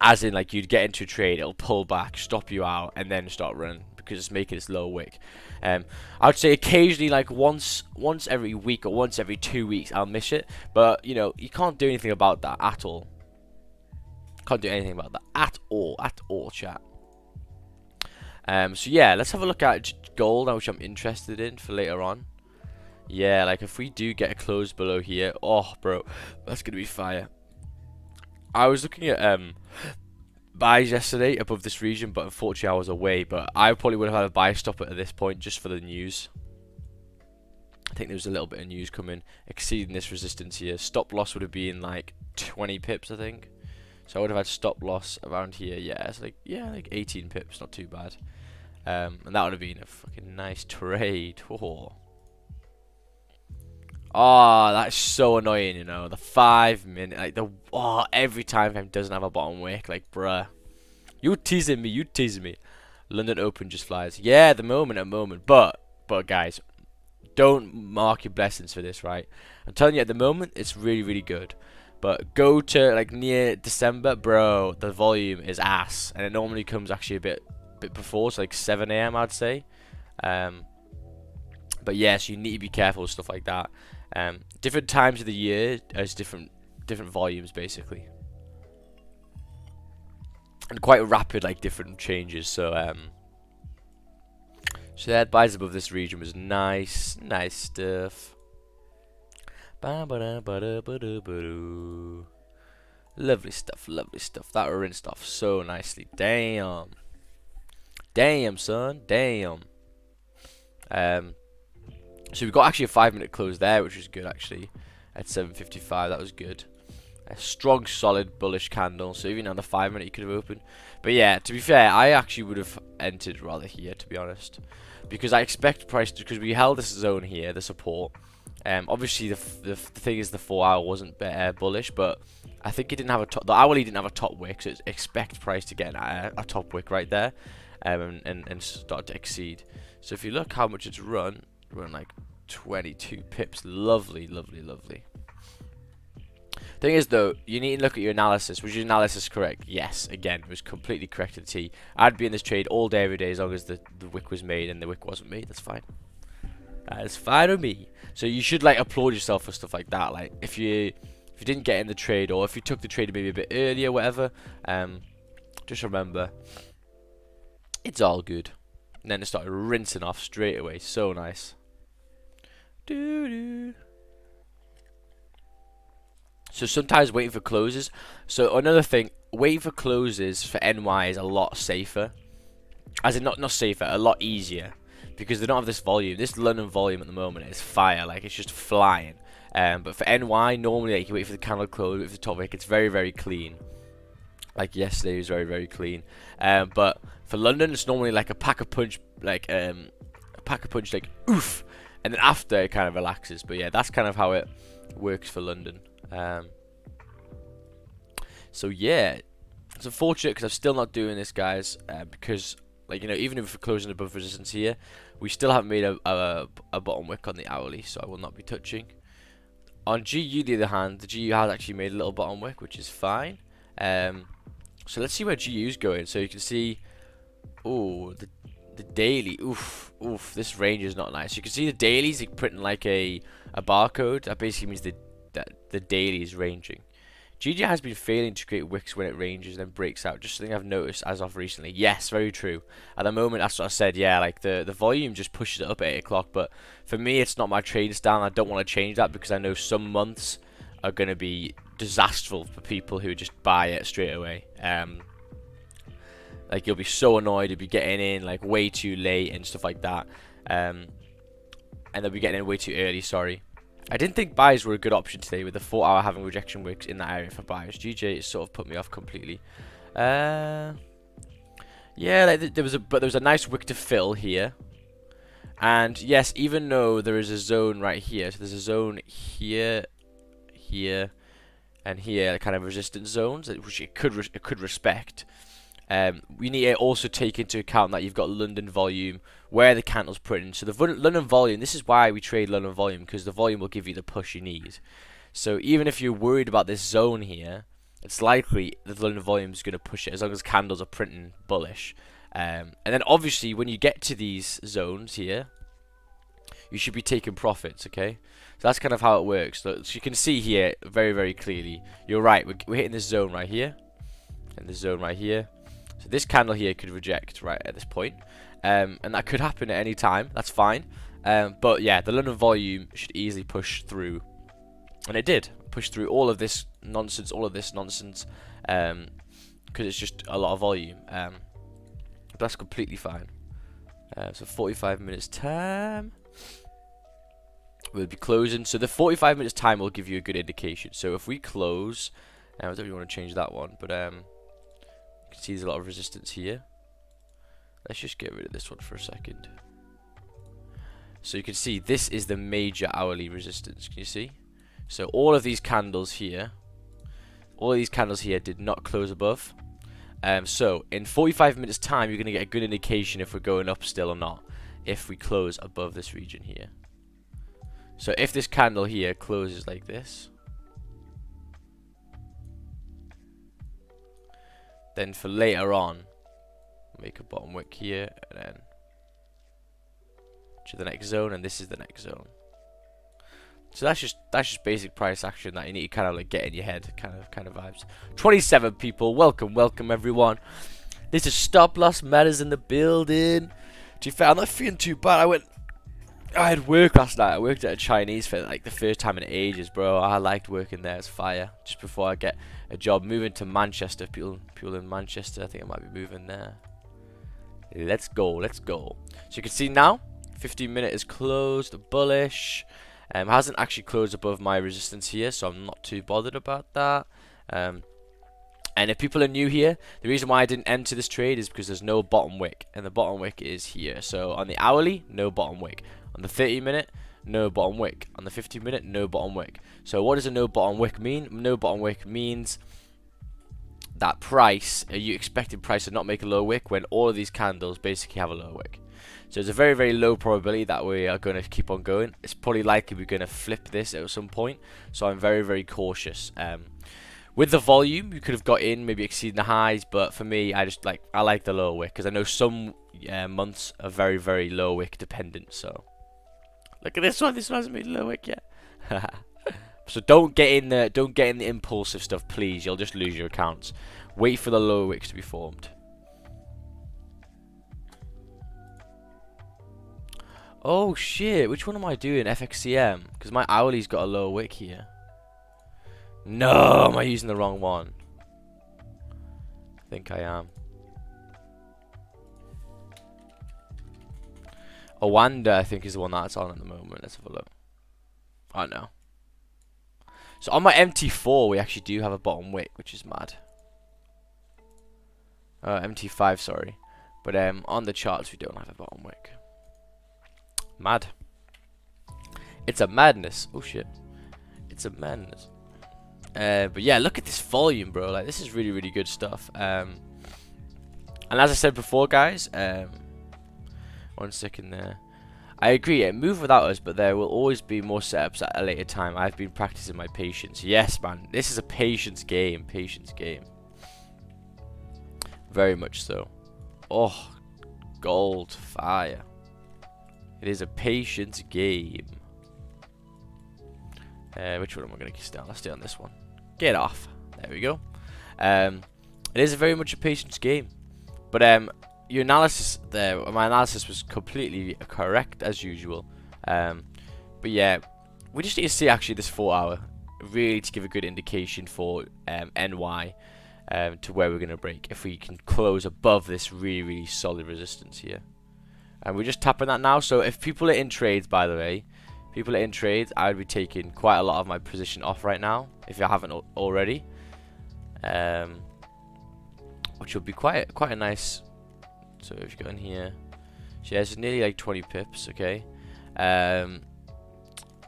As in, like, you'd get into a trade, it'll pull back, stop you out, and then start running because it's making this low wick. I would say occasionally, like once every week or once every 2 weeks, I'll miss it. But you know, you can't do anything about that at all. Can't do anything about that at all, chat. So yeah, let's have a look at gold, which I'm interested in for later on. Yeah, like if we do get a close below here, oh bro, that's gonna be fire. I was looking at buys yesterday above this region, but unfortunately I was away. But I probably would have had a buy stop at this point just for the news. I think there was a little bit of news coming exceeding this resistance here. Stop loss would have been like 20 pips, I think. So I would have had stop loss around here. Yeah, it's like, yeah, like 18 pips, not too bad. And that would have been a fucking nice trade. Oh, that's so annoying, you know. The 5 minute, like every time it doesn't have a bottom wick, like bruh. You teasing me, London Open just flies. Yeah, at the moment. But guys, don't mark your blessings for this, right? I'm telling you, at the moment, it's really, really good. But go to like near December, bro, the volume is ass. And it normally comes actually a bit before, so like 7 AM I'd say. But yes, you need to be careful with stuff like that. Different times of the year has different volumes basically, and quite rapid, like different changes. So so that buys above this region was nice stuff. Lovely stuff. That rinsed off so nicely. Damn, son, damn. So we've got actually a 5 minute close there, which is good actually. At 7:55, that was good. A strong, solid, bullish candle. So even on the 5 minute, you could have opened. But yeah, to be fair, I actually would have entered rather here, to be honest, because I expect price because we held this zone here, the support. Obviously the thing is the 4 hour wasn't bullish, but I think it didn't have a top. The hourly didn't have a top wick, so expect price to get a top wick right there, and start to exceed. So if you look how much it's run like 22 pips. Lovely. Thing is though, you need to look at your analysis. Was your analysis correct? Yes. Again, it was completely correct to the T. I'd be in this trade all day, every day, as long as the wick was made, and the wick wasn't made. That's fine. That is fine with me. So you should like applaud yourself for stuff like that. Like if you didn't get in the trade, or if you took the trade maybe a bit earlier, whatever. Just remember, it's all good. And then it started rinsing off straight away. So nice. So sometimes waiting for closes. So another thing, waiting for closes for NY is a lot safer. As in not safer, a lot easier, because they don't have this volume. This London volume at the moment is fire, like it's just flying. But for NY, normally like, you wait for the candle close, wait for the top wick. It's very, very clean. Like yesterday was very, very clean. But for London, it's normally like a pack a punch, like oof. And then after it kind of relaxes. But yeah, that's kind of how it works for London. So yeah, it's unfortunate because I'm still not doing this, guys. Because like, you know, even if we're closing above resistance here, we still haven't made a bottom wick on the hourly, so I will not be touching. On GU, the other hand, the GU has actually made a little bottom wick, which is fine. So let's see where GU's going. So you can see, oh, the daily, oof, this range is not nice. You can see the dailies like printing like a barcode. That basically means that the daily is ranging. GG has been failing to create wicks when it ranges and then breaks out. Just something I've noticed as of recently. Yes, very true. At the moment, that's what I said. Yeah, like the volume just pushes it up at 8 o'clock. But for me, it's not my trading style. I don't want to change that because I know some months are going to be disastrous for people who just buy it straight away. Like, you'll be so annoyed to be getting in like way too late and stuff like that. And they'll be getting in way too early, sorry. I didn't think buys were a good option today with the 4 hour having rejection wicks in that area for buyers. GJ has sort of put me off completely. Yeah, like, there was a nice wick to fill here. And yes, even though there is a zone right here, so there's a zone here, here, and here, kind of resistance zones, which it could respect. We need to also take into account that you've got London volume where the candle's printing. So the London volume, this is why we trade London volume, because the volume will give you the push you need. So even if you're worried about this zone here, it's likely that the London volume is going to push it as long as candles are printing bullish. And then obviously when you get to these zones here, you should be taking profits, okay? So that's kind of how it works. So you can see here very, very clearly. You're right, we're hitting this zone right here, and this zone right here. So this candle here could reject right at this point. And that could happen at any time, that's fine. But yeah, the London volume should easily push through. And it did. Push through all of this nonsense, because it's just a lot of volume. But that's completely fine. So 45 minutes time. We'll be closing. So the 45 minutes time will give you a good indication. So if we close, I don't really want to change that one, but you can see there's a lot of resistance here. Let's just get rid of this one for a second. So you can see this is the major hourly resistance. Can you see? So all of these candles here, did not close above. So in 45 minutes time, you're going to get a good indication if we're going up still or not, if we close above this region here. So if this candle here closes like this, then for later on, make a bottom wick here, and then to the next zone, and this is the next zone. So that's just basic price action that you need to kind of like get in your head, kind of vibes. 27 people, welcome everyone. This is Stop Loss Matters in the building. To be fair, I'm not feeling too bad. I had work last night. I worked at a Chinese for like the first time in ages, bro. I liked working there. It's fire. Just before I get a job moving to Manchester. People in Manchester, I think I might be moving there. Let's go. So you can see now, 15 minute is closed, bullish. Hasn't actually closed above my resistance here, so I'm not too bothered about that. And if people are new here, the reason why I didn't enter this trade is because there's no bottom wick, and the bottom wick is here. So on the hourly, no bottom wick. On the 30 minute, no bottom wick. On the 50 minute, no bottom wick. So what does a no bottom wick mean? No bottom wick means that price, are you expecting price to not make a low wick when all of these candles basically have a low wick? So it's a very, very low probability that we are going to keep on going. It's probably likely we're going to flip this at some point. So I'm very, very cautious. With the volume, you could have got in, maybe exceeding the highs. But for me, I like the low wick. Because I know some months are very, very low wick dependent. So look at this one. This one hasn't made a low wick yet. So don't get in the impulsive stuff, please. You'll just lose your accounts. Wait for the low wicks to be formed. Oh shit, which one am I doing? FXCM? Because my hourly's got a lower wick here. No, am I using the wrong one? I think I am. Owanda, I think, is the one that's on at the moment. Let's have a look. Oh no. So on my MT4, we actually do have a bottom wick, which is mad. MT5, sorry. But on the charts, we don't have a bottom wick. Mad. It's a madness. Oh shit. It's a madness. But yeah, look at this volume, bro. Like, this is really, really good stuff. And as I said before, guys, 1 second there. I agree, it moved without us, but there will always be more setups at a later time. I've been practicing my patience. Yes, man. This is a patience game. Patience game. Very much so. Oh, gold. Fire. It is a patience game. Which one am I going to stay on? Let's stay on this one. Get off. There we go. It is very much a patience game. But your analysis there, my analysis was completely correct as usual. But yeah, we just need to see actually this 4 hour really to give a good indication for NY. to where we're going to break if we can close above this really solid resistance here. And we're just tapping that now. So if people are in trades, by the way, people are in trades, I would be taking quite a lot of my position off right now if you haven't already, which will be quite a nice. So if you go in here, so yeah, it's nearly like 20 pips, okay. And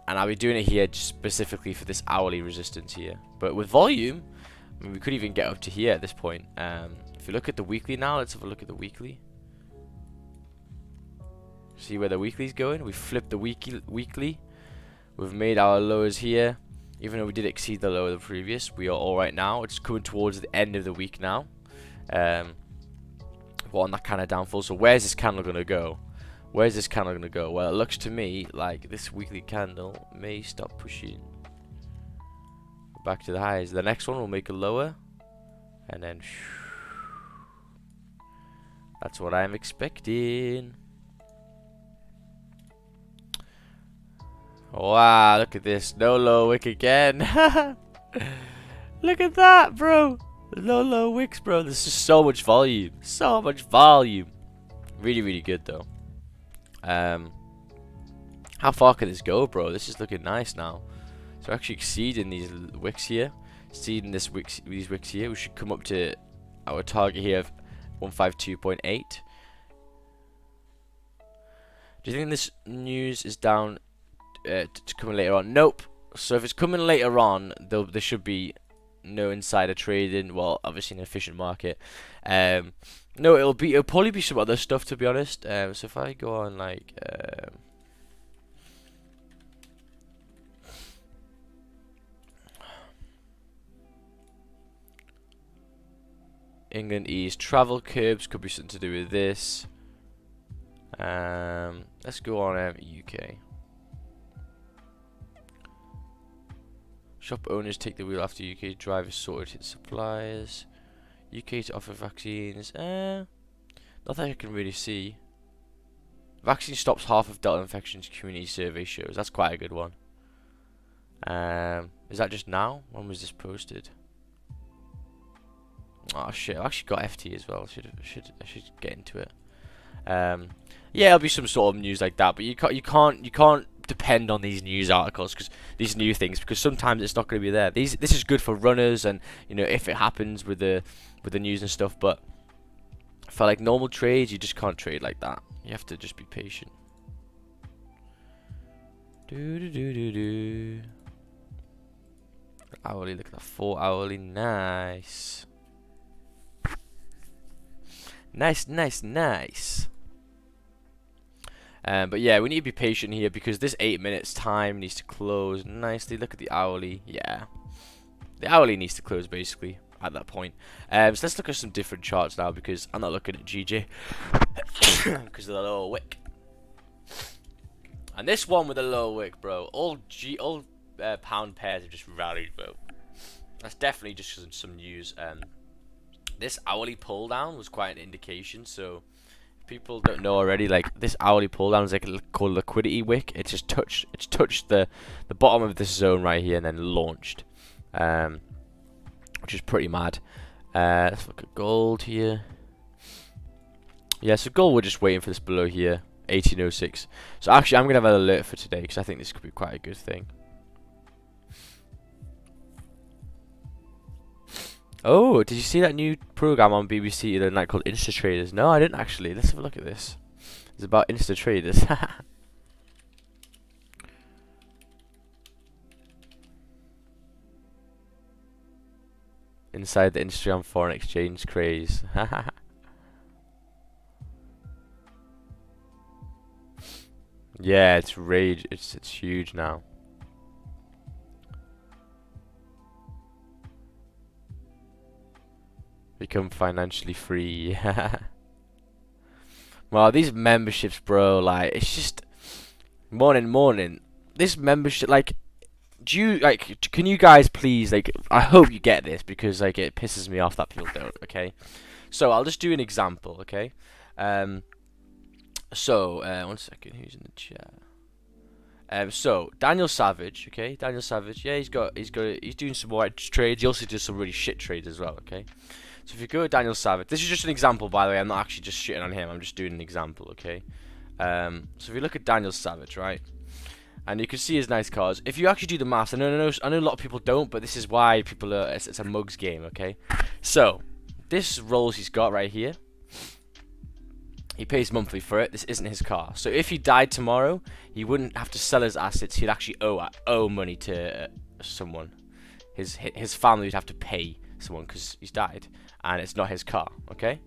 I'll be doing it here just specifically for this hourly resistance here. But with volume, I mean, we could even get up to here at this point. If you look at the weekly now, let's have a look at the weekly. See where the weekly's going. We flipped the weekly. We've made our lows here. Even though we did exceed the low of the previous, we are alright now. It's coming towards the end of the week now. We're on that kind of downfall. So where's this candle going to go? Where's this candle going to go? Well, it looks to me like this weekly candle may stop pushing back to the highs. The next one will make a lower. And then that's what I'm expecting. Wow, look at this. No low wick again. Look at that, bro. No low wicks, bro. This is so much volume. So much volume. Really good, though. How far can this go, bro? This is looking nice now. So we're actually exceeding these wicks here. Exceeding these wicks here. We should come up to our target here of 152.8. Do you think this news is down to coming later on? Nope. So if it's coming later on, there should be no insider trading. Well, obviously an efficient market. No, it'll probably be some other stuff, to be honest. So if I go on like England East travel curbs, could be something to do with this. Let's go on UK. Shop owners take the wheel after UK drivers sorted hit suppliers. UK to offer vaccines. Nothing I can really see. Vaccine stops half of Delta infections, community survey shows. That's quite a good one. Is that just now? When was this posted? Oh shit! I actually got FT as well. I should get into it. Yeah, it'll be some sort of news like that, but you can't depend on these news articles, because these new things, because sometimes it's not going to be there. This is good for runners, and you know, if it happens with the news and stuff. But for like normal trades, you just can't trade like that. You have to just be patient. Hourly, look at that 4 hourly, nice. Nice. But yeah, we need to be patient here, because this 8 minutes time needs to close nicely. Look at the hourly. Yeah, the hourly needs to close basically at that point. So let's look at some different charts now, because I'm not looking at GJ because of the lower wick. And this one with the lower wick, bro, all pound pairs have just rallied, bro. That's definitely just some news. This hourly pull down was quite an indication. So if people don't know already, like this hourly pull down is like called liquidity wick. It's just touched the bottom of this zone right here and then launched, which is pretty mad. Let's look at gold here. Yeah, so gold, we're just waiting for this below here, 1806. So actually, I'm gonna have an alert for today, because I think this could be quite a good thing. Oh, did you see that new program on BBC the night called Insta Traders? No, I didn't actually. Let's have a look at this. It's about Insta Traders. Inside the Instagram foreign exchange craze. Yeah, it's rage. It's huge now. Become financially free. Well, these memberships, bro, like, it's just morning. This membership, like, can you guys please, like, I hope you get this, because like it pisses me off that people don't. Okay, so I'll just do an example. Okay, so 1 second, who's in the chat? So Daniel Savage, okay, Daniel Savage, yeah, he's doing some alright trades. He also does some really shit trades as well, okay. So if you go to Daniel Savage, this is just an example, by the way. I'm not actually just shitting on him. I'm just doing an example, okay. So if you look at Daniel Savage, right, and you can see his nice cars. If you actually do the maths, I know a lot of people don't, but this is why people are. It's a mugs game, okay. So this Rolls he's got right here, he pays monthly for it. This isn't his car. So if he died tomorrow, he wouldn't have to sell his assets. He'd actually owe money to someone. His family would have to pay someone because he's died, and it's not his car. Okay,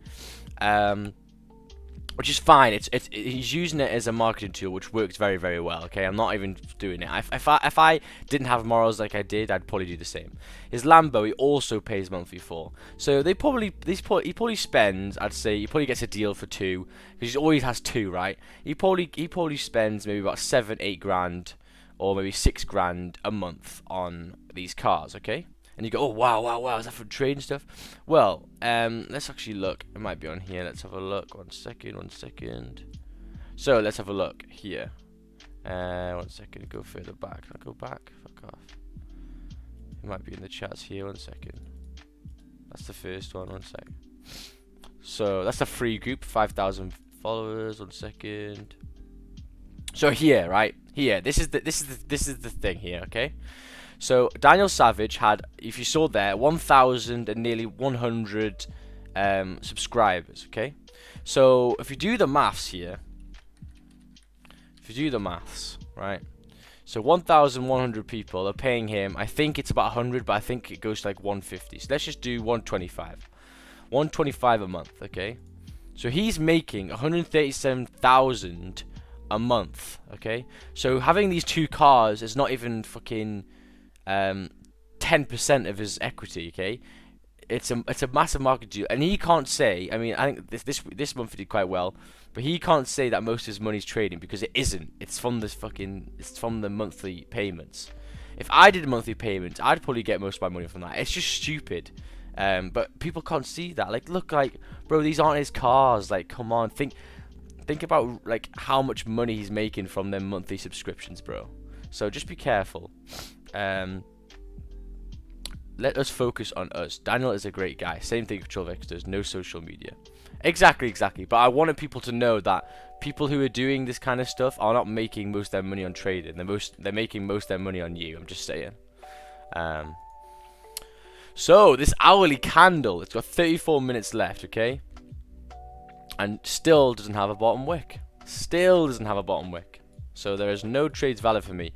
which is fine. He's using it as a marketing tool, which works very, very well. Okay, I'm not even doing it. If I didn't have morals like I did, I'd probably do the same. His Lambo, he also pays monthly for. So he probably spends. I'd say he probably gets a deal for 2 because he always has 2, right? He probably spends maybe about 7-8 grand or maybe 6 grand a month on these cars. Okay. And you go, oh wow, is that for trade and stuff? Well, let's actually look. It might be on here. Let's have a look. One second. So let's have a look here. 1 second. Go further back. I'll go back. Fuck off. It might be in the chats here. 1 second. That's the first one. 1 sec. So that's the free group. 5,000 followers. 1 second. So here, right here. This is the thing here. Okay. So Daniel Savage had, if you saw there, 1,000 and nearly 100 subscribers. Okay, so if you do the maths here, right? So 1,100 people are paying him. I think it's about 100, but I think it goes to like 150. So let's just do 125. 125 a month. Okay, so he's making 137,000 a month. Okay, so having these 2 cars is not even fucking 10% of his equity. Okay, it's a massive market deal, and he can't say. I mean, I think this month he did quite well, but he can't say that most of his money's trading because it isn't. It's from the monthly payments. If I did monthly payments, I'd probably get most of my money from that. It's just stupid. But people can't see that. Like, look, like, bro, these aren't his cars. Like, come on, think about like how much money he's making from their monthly subscriptions, bro. So just be careful. Let us focus on us. Daniel is a great guy. Same thing Control Vex does. No social media. Exactly. But I wanted people to know that people who are doing this kind of stuff are not making most of their money on trading. They're making most of their money on you. I'm just saying. So this hourly candle, it's got 34 minutes left. Okay, and still doesn't have a bottom wick. So there is no trades valid for me.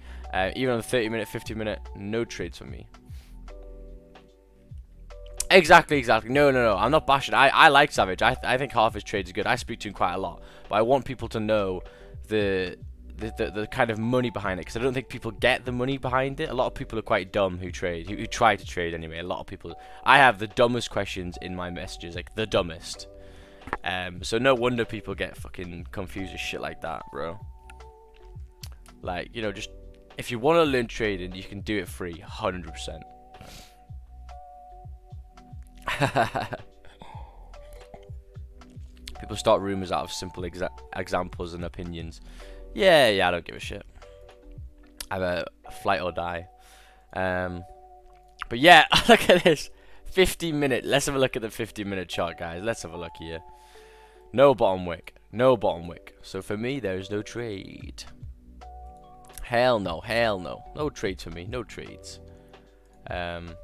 Even on the 30-minute, 50-minute, no trades for me. Exactly. No. I'm not bashing. I like Savage. I think half his trades are good. I speak to him quite a lot. But I want people to know the kind of money behind it, because I don't think people get the money behind it. A lot of people are quite dumb who trade, who try to trade anyway. A lot of people. I have the dumbest questions in my messages, like the dumbest. So no wonder people get fucking confused with shit like that, bro. Like, you know, just if you want to learn trading, you can do it free, 100%. People start rumors out of simple examples and opinions. Yeah, I don't give a shit. I'm a flight or die. But yeah, look at this. 50-minute. Let's have a look at the 50-minute chart, guys. Let's have a look here. No bottom wick. So for me, there is no trade. Hell no. No trades for me. No trades. But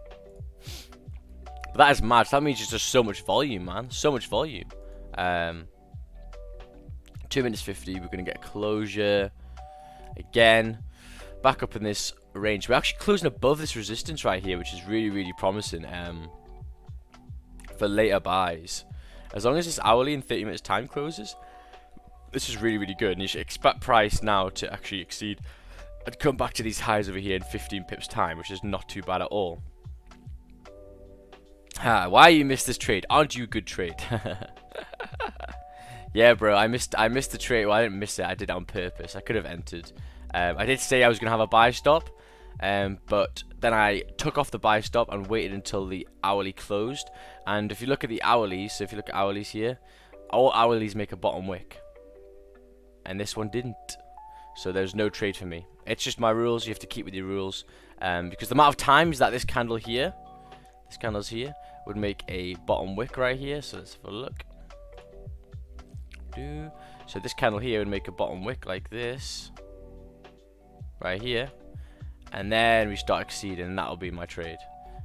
that is mad. That means there's just so much volume, man. So much volume. 2 minutes 50. We're gonna get a closure again. Back up in this range. We're actually closing above this resistance right here, which is really promising. For later buys. As long as this hourly and 30 minutes time closes, this is really good. And you should expect price now to actually exceed and come back to these highs over here in 15 pips time, which is not too bad at all. Why you missed this trade? Aren't you a good trade? Yeah, bro, I missed the trade. Well, I didn't miss it. I did it on purpose. I could have entered. I did say I was gonna have a buy stop, but then I took off the buy stop and waited until the hourly closed. And if you look at the hourlies, so if you look at hourlies here, all hourlies make a bottom wick, and this one didn't. So there's no trade for me. It's just my rules. You have to keep with your rules. Because the amount of times that this candle's here, would make a bottom wick right here. So let's have a look. So this candle here would make a bottom wick like this, right here, and then we start exceeding, and that'll be my trade.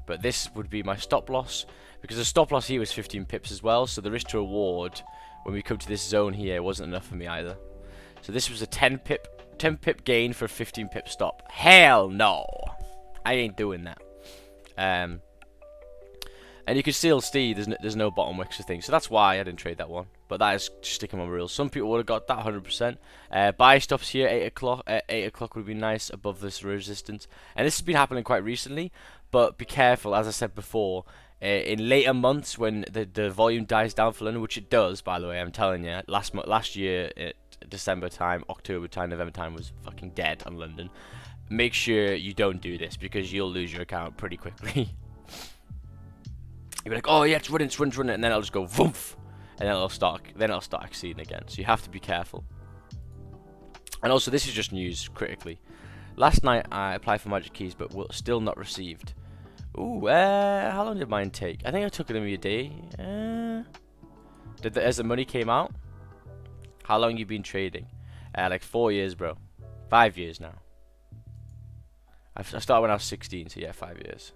But this would be my stop loss, because the stop loss here was 15 pips as well. So the risk to reward when we come to this zone here wasn't enough for me either. So this was a 10 pip gain for a 15 pip stop. Hell no, I ain't doing that. And you can still see there's no bottom wicks or things, so that's why I didn't trade that one. But that is sticking on my rules. Some people would have got that 100%. Buy stops here 8 o'clock. 8 o'clock would be nice above this resistance, and this has been happening quite recently. But be careful, as I said before. In later months, when the volume dies down for London, which it does, by the way, I'm telling you, last year at December time, October time, November time was fucking dead on London. Make sure you don't do this, because you'll lose your account pretty quickly. You'll be like, oh yeah, it's running, and then I'll just go voomph, and then I'll start exceeding again. So you have to be careful. And also, this is just news critically. Last night I applied for magic keys, but still not received. Ooh, how long did mine take? I think I took it maybe a day. As the money came out? How long you been trading? Like 4 years, bro. 5 years now. I started when I was 16, so yeah, 5 years.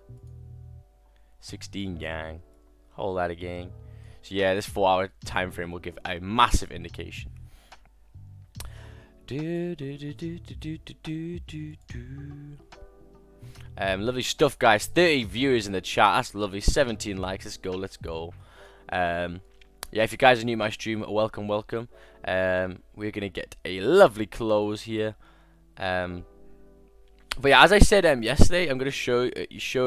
16 gang. Whole lot of gang. So yeah, this 4-hour time frame will give a massive indication. Lovely stuff, guys. 30 viewers in the chat. That's lovely. 17 likes. Let's go. Yeah, if you guys are new to my stream, welcome. We're gonna get a lovely close here. But yeah, as I said yesterday, I'm gonna show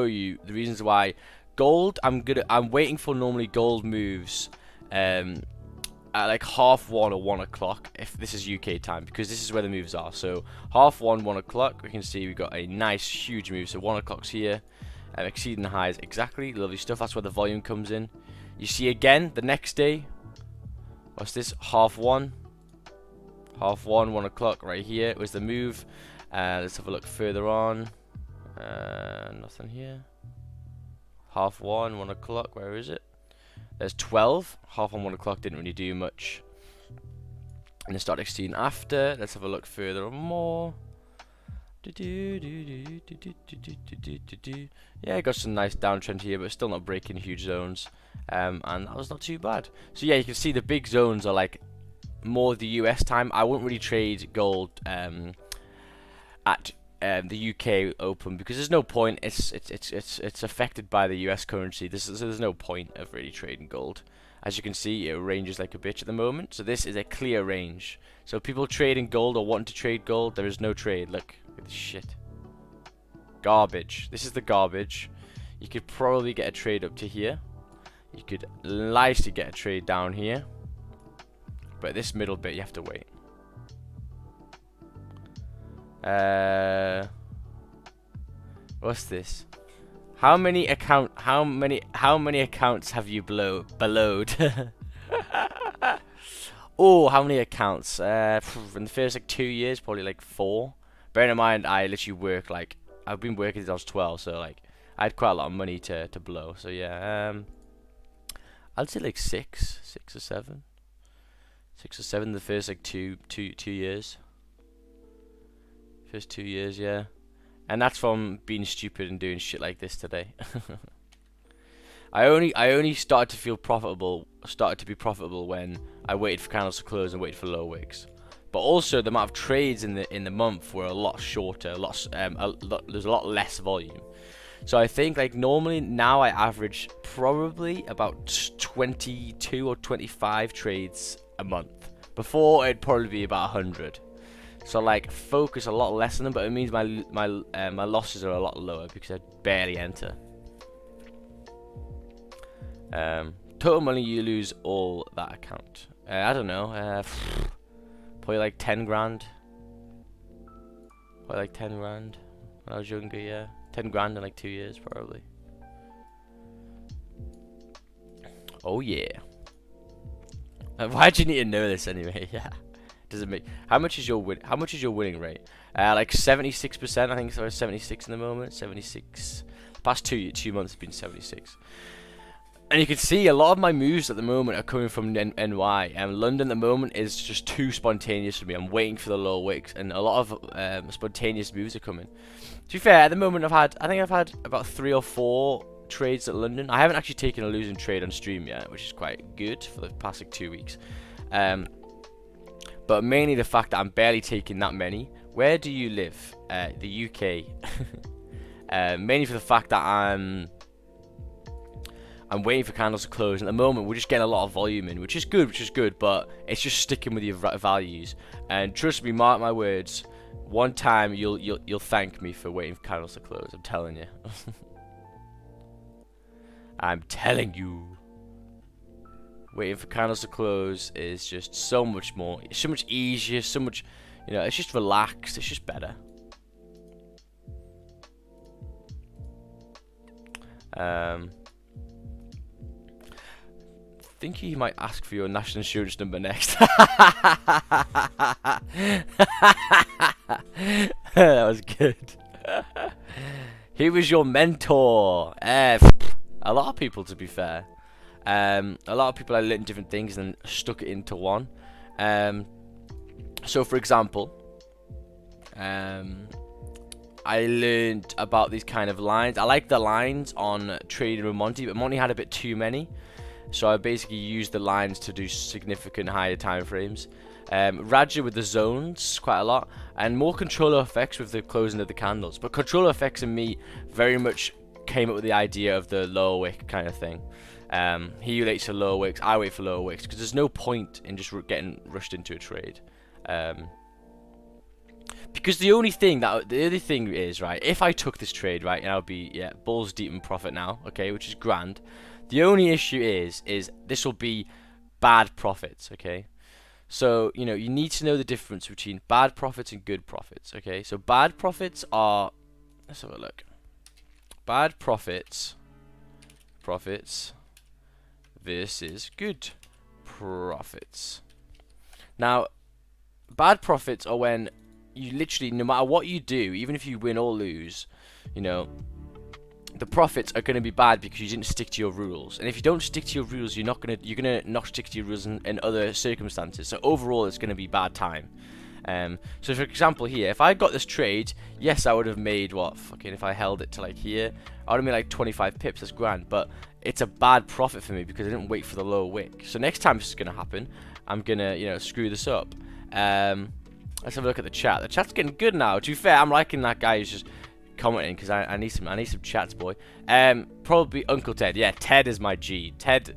you the reasons why gold. I'm waiting for normally gold moves at like 1:30 or 1 o'clock, if this is UK time, because this is where the moves are. So 1:30, 1 o'clock, we can see we got a nice huge move. So 1 o'clock's here, exceeding the highs exactly. Lovely stuff. That's where the volume comes in. You see again the next day. What's this? 1:30, 1 o'clock right here was the move. Let's have a look further on. Nothing here. 1:30, 1 o'clock. Where is it? There's 12. 1:30, 1 o'clock didn't really do much. And then start exceeding after. Let's have a look further on more. Yeah, I got some nice downtrend here, but still not breaking huge zones. And that was not too bad. So yeah, you can see the big zones are like more the US time. I wouldn't really trade gold at the UK Open, because there's no point. It's affected by the US currency. There's no point of really trading gold. As you can see, it ranges like a bitch at the moment. So this is a clear range. So people trading gold or wanting to trade gold, there is no trade. Look at this shit. Garbage. This is the garbage. You could probably get a trade up to here. You could nicely get a trade down here. But this middle bit, you have to wait. What's this? How many accounts have you blowed? Oh, how many accounts? In the first like 2 years, probably like 4. Bearing in mind, I literally work like I've been working since I was 12, so like I had quite a lot of money to blow. So yeah, I'd say like 6 or 7. 6 or 7 the first like two years. First 2 years, yeah. And that's from being stupid and doing shit like this today. I only started to be profitable when I waited for candles to close and waited for low wicks. But also the amount of trades in the month were a lot shorter, there's a lot less volume. So I think like normally now I average probably about 22 or 25 trades a month. Before it'd probably be about 100. So like focus a lot less on them, but it means my losses are a lot lower because I barely enter. Total money you lose all that account. I don't know. Probably like 10 grand. Probably like 10 grand when I was younger. Yeah, 10 grand in like 2 years probably. Oh yeah. Why do you need to know this anyway? Yeah. Does it make? How much is your winning rate? Like 76%. I think it's 76 in the moment. 76. Past two months has been 76. And you can see a lot of my moves at the moment are coming from NY. London at the moment is just too spontaneous for me. I'm waiting for the low wicks, and a lot of spontaneous moves are coming. To be fair, at the moment I think I've had about 3 or 4 trades at London. I haven't actually taken a losing trade on stream yet, which is quite good for the past like 2 weeks. But mainly the fact that I'm barely taking that many. Where do you live? The UK. Mainly for the fact that I'm waiting for candles to close. At the moment, we're just getting a lot of volume in, which is good, but it's just sticking with your values. And trust me, mark my words, one time you'll thank me for waiting for candles to close. I'm telling you. I'm telling you. Waiting for candles to close is just so much more, it's so much easier, so much, you know, it's just relaxed, it's just better. Think he might ask for your national insurance number next. That was good. He was your mentor. A lot of people, to be fair. A lot of people I learned different things and stuck it into one. So for example, I learned about these kind of lines. I like the lines on trading with Monty, but Monty had a bit too many. So I basically used the lines to do significant higher time frames. Raja with the zones quite a lot, and more controller effects with the closing of the candles. But controller effects and me very much came up with the idea of the lower wick kind of thing. He waits for lower wicks, I wait for lower wicks, because there's no point in just getting rushed into a trade. Because the other thing is, right, if I took this trade, right, and I'll be, balls deep in profit now, okay, which is grand. The only issue is this will be bad profits, okay? So, you know, you need to know the difference between bad profits and good profits, okay? So bad profits are, let's have a look. Bad profits versus good profits. Now, bad profits are when you literally, no matter what you do, even if you win or lose, you know, the profits are going to be bad because you didn't stick to your rules. And if you don't stick to your rules, you're gonna not stick to your rules in other circumstances. So overall, it's going to be bad time. So for example here, if I got this trade, yes, I would have made if I held it to like here, I would have made like 25 pips. That's grand, but it's a bad profit for me because I didn't wait for the lower wick. So next time this is going to happen, I'm gonna, you know, screw this up. Let's have a look at the chat. The chat's getting good now. To be fair, I'm liking that guy who's just commenting because I need some chats, boy. Probably Uncle Ted. Yeah, Ted is my G. Ted,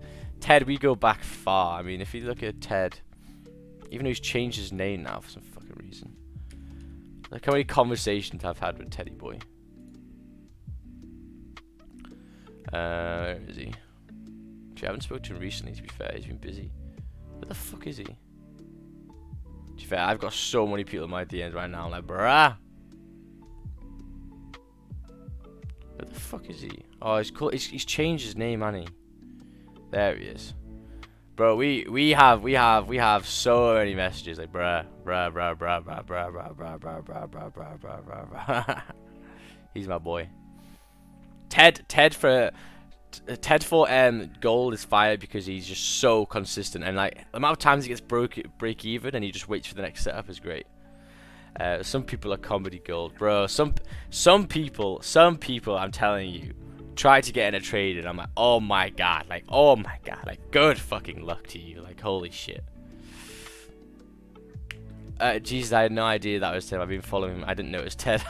we go back far. I mean, if you look at Ted, even though he's changed his name now for some fucking reason. Look how many conversations I've had with Teddy boy. Where is he? Actually, I haven't spoken to him recently, to be fair. He's been busy. Where the fuck is he? To be fair, I've got so many people in my DMs right now. I'm like, bruh. Where the fuck is he? Oh, he's cool. He's changed his name, hasn't he? There he is. Bro, we have so many messages like bruh. He's my boy. Ted for gold is fire because he's just so consistent, and like the amount of times he gets break even and he just waits for the next setup is great. Some people are comedy gold, bro. Some people, I'm telling you, try to get in a trade and I'm like, oh my god, like good fucking luck to you, like holy shit. Jesus, I had no idea that was Ted. I've been following him. I didn't know it was Ted.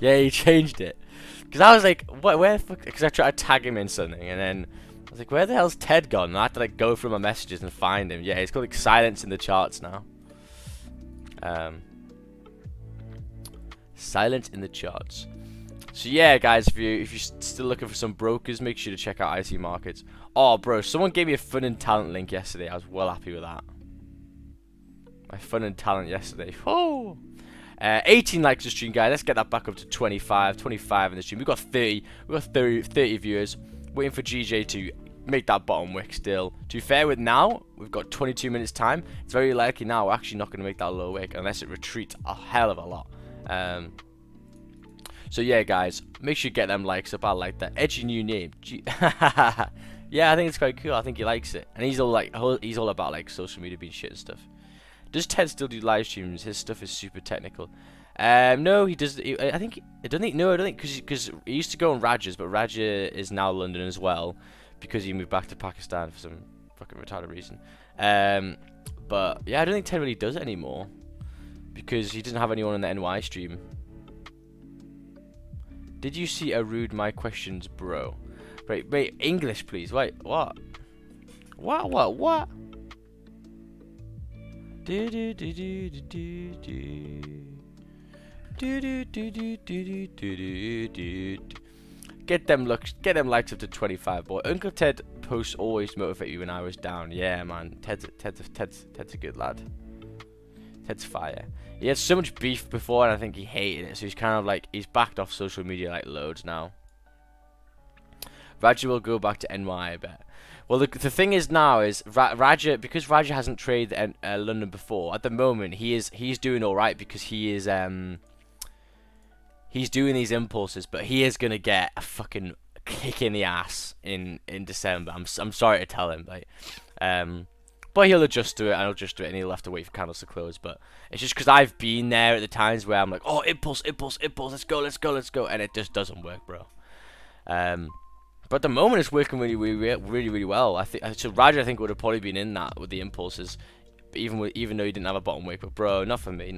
Yeah, he changed it. Because I was like, what? Where the fuck? Because I tried to tag him in something, and then I was like, where the hell's Ted gone? And I had to like go through my messages and find him. Yeah, he's called like silence in the charts now. Silent in the charts. So yeah, guys, if you're still looking for some brokers, make sure to check out IC Markets. Oh, bro, someone gave me a fun and talent link yesterday. I was well happy with that. My fun and talent yesterday. Oh. 18 likes to stream, guys. Let's get that back up to 25 in the stream. We've got 30 viewers. Waiting for GJ to make that bottom wick still. To be fair, with now, we've got 22 minutes time. It's very likely now we're actually not going to make that low wick unless it retreats a hell of a lot. So yeah, guys, make sure you get them likes up. I like that. Edgy new name. Yeah, I think it's quite cool. I think he likes it. And he's all about like social media being shit and stuff. Does Ted still do live streams? His stuff is super technical. No, he does. I don't think because he used to go on Raja's, but Raja is now London as well because he moved back to Pakistan for some fucking retarded reason. But yeah, I don't think Ted really does it anymore because he doesn't have anyone on the NY stream. Did you see a rude my questions, bro? Wait, English, please. Wait, what? What? Do do do do do do. Get them likes up to 25, boy. Uncle Ted posts always motivate you when I was down. Yeah, man. Ted's a good lad. Ted's fire. He had so much beef before, and I think he hated it. So he's kind of like he's backed off social media like loads now. Raja will go back to NY, I bet. Well, the thing is now is Raja, because Raja hasn't traded London before. At the moment, he's doing all right because he's doing these impulses, but he is gonna get a fucking kick in the ass in December. I'm sorry to tell him, like, but he'll adjust to it, and he'll adjust to it, and he'll have to wait for candles to close. But it's just because I've been there at the times where I'm like, oh, impulse, let's go, and it just doesn't work, bro. But at the moment, it's working really well. I think so. Raja, I think, would have probably been in that with the impulses, even though he didn't have a bottom wick. But bro, not for me.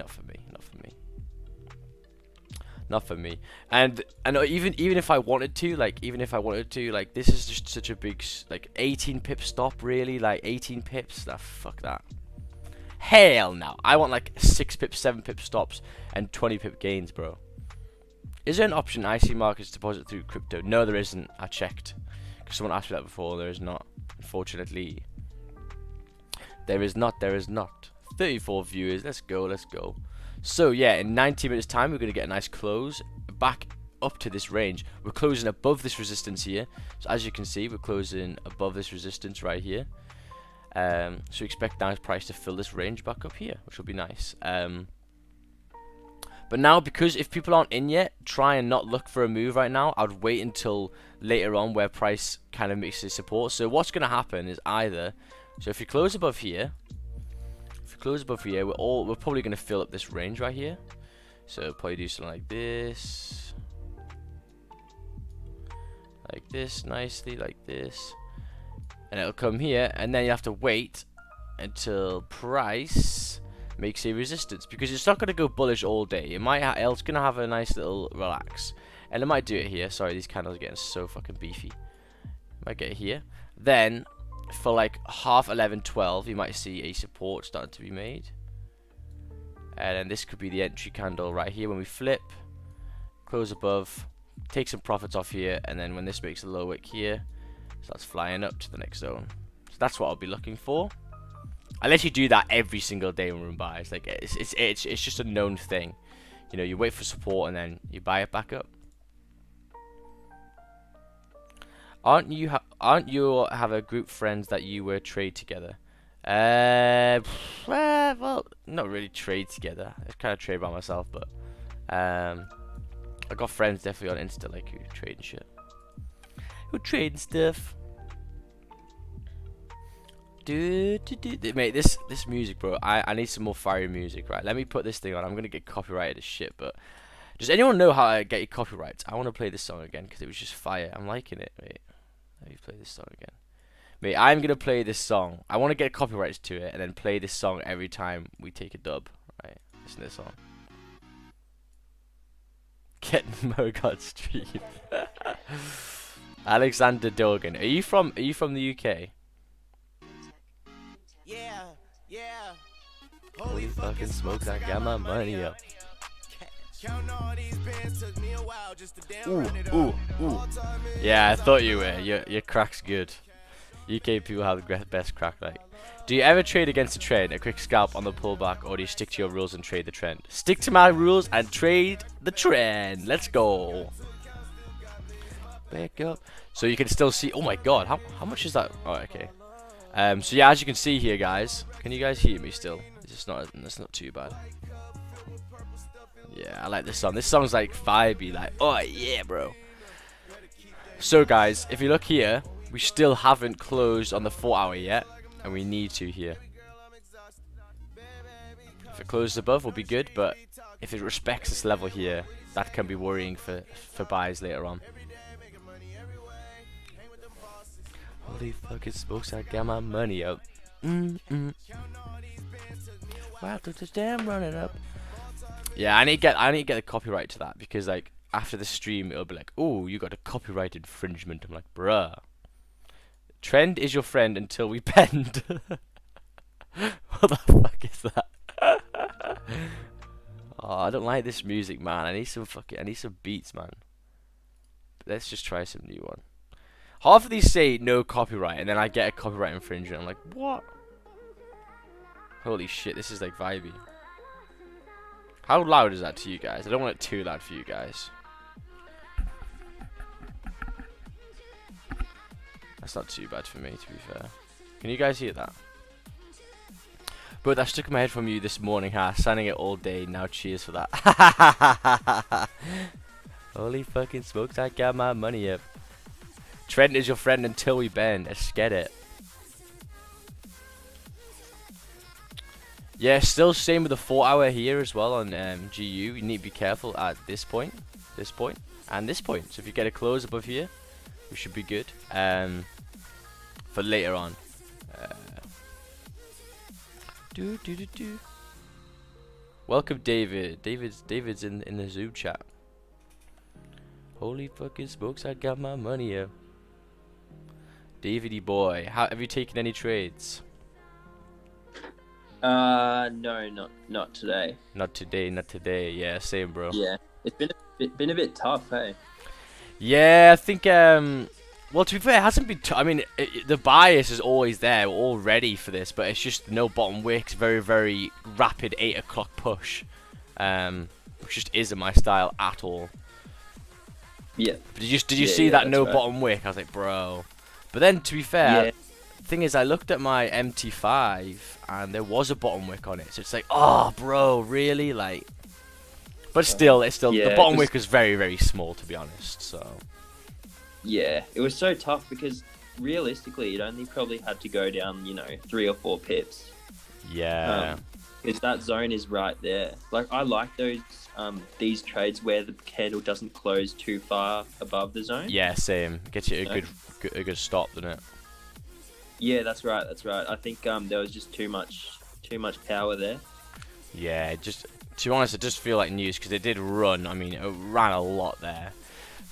And even if I wanted to, like, this is just such a big, like, 18 pip stop, really, like 18 pips. Fuck that. Hell no. I want like 6 pip, 7 pip stops and 20 pip gains, bro. Is there an option IC markets deposit through crypto? No, there isn't. I checked. Because someone asked me that before. There is not. Unfortunately. There is not. 34 viewers. Let's go. So, yeah, in 90 minutes time, we're going to get a nice close. Back up to this range. We're closing above this resistance here. So, as you can see, we're closing above this resistance right here. So, we expect now price to fill this range back up here, which will be nice. But now, because if people aren't in yet, try and not look for a move right now. I'd wait until later on where price kind of makes its support. So what's going to happen is either, so if you close above here, we're probably going to fill up this range right here. So probably do something like this, nicely, like this, and it'll come here, and then you have to wait until price makes a resistance, because it's not going to go bullish all day. It's going to have a nice little relax, and it might do it here. Sorry, these candles are getting so fucking beefy. Might get it here. Then for like half 11, 12, you might see a support starting to be made, and then this could be the entry candle right here when we flip, close above, take some profits off here, and then when this makes a low wick here, starts flying up to the next zone. So that's what I'll be looking for. Unless you do that every single day when room buys, like it's just a known thing. You know, you wait for support and then you buy it back up. Aren't you have a group friends that you trade together? Well, not really trade together. I kind of trade by myself, but I got friends definitely on Insta like who trade and shit. Who trade and stuff. Mate, this music, bro. I need some more fiery music, right? Let me put this thing on. I'm gonna get copyrighted as shit, but does anyone know how I get your copyrights? I want to play this song again because it was just fire. I'm liking it, mate. Let me play this song again, mate. I'm gonna play this song. I want to get copyrights to it and then play this song every time we take a dub. Right? Listen to this song. Get Mogod stream. Alexander Dogan. Are you from the UK? Yeah. Holy fucking smokes, I got my money up. Ooh. Yeah, I thought you were. Your crack's good. UK people have the best crack, like. Do you ever trade against a trend, a quick scalp on the pullback, or do you stick to your rules and trade the trend? Stick to my rules and trade the trend. Let's go. back up. So you can still see. Oh my god, how much is that? Oh, okay. So yeah, as you can see here, guys. Can you guys hear me still? It's not. That's not too bad. Yeah, I like this song. This song's like vibey, like, oh yeah, bro. So guys, if you look here, we still haven't closed on the 4 hour yet, and we need to here. If it closes above, we'll be good, but if it respects this level here, that can be worrying for buys later on. Holy fucking smokes, I got my money up. Wow, the damn running up. Yeah, I need to get the copyright to that, because like after the stream it'll be like, oh, you got a copyright infringement. I'm like, bruh. Trend is your friend until we bend. What the fuck is that? Oh, I don't like this music, man. I need some beats, man. Let's just try some new one. Half of these say no copyright, and then I get a copyright infringement. I'm like, what? Holy shit, this is like vibey. How loud is that to you guys? I don't want it too loud for you guys. That's not too bad for me, to be fair. Can you guys hear that? But that stuck in my head from you this morning, huh? Signing it all day. Now cheers for that. Holy fucking smokes, I got my money up. Trent is your friend until we bend. Let's get it. Yeah, still same with the 4 hour here as well on GU. You need to be careful at this point, and this point. So if you get a close above here, we should be good for later on. Welcome, David. David's in the Zoom chat. Holy fucking smokes! I got my money up. Davedy boy, have you taken any trades? No, not today. Not today. Yeah, same, bro. Yeah, it's been a bit tough, hey. Yeah, I think well, to be fair, it hasn't been. I mean, the bias is always there. We're all ready for this, but it's just no bottom wicks. Very, very rapid 8 o'clock push, which just isn't my style at all. Yeah. But did you see that no bottom wick? I was like, bro. But then, to be fair, thing is, I looked at my MT5 and there was a bottom wick on it. So it's like, oh, bro, really? Like, but still, the bottom wick was very, very small, to be honest. So. Yeah, it was so tough because realistically, it only probably had to go down, 3 or 4 pips. Yeah. Because that zone is right there. Like, I like these trades where the candle doesn't close too far above the zone. Yeah, same. Gets you a good stop, doesn't it? Yeah, that's right. I think there was just too much power there. Yeah, just to be honest, I just feel like news because it did run. I mean, it ran a lot there.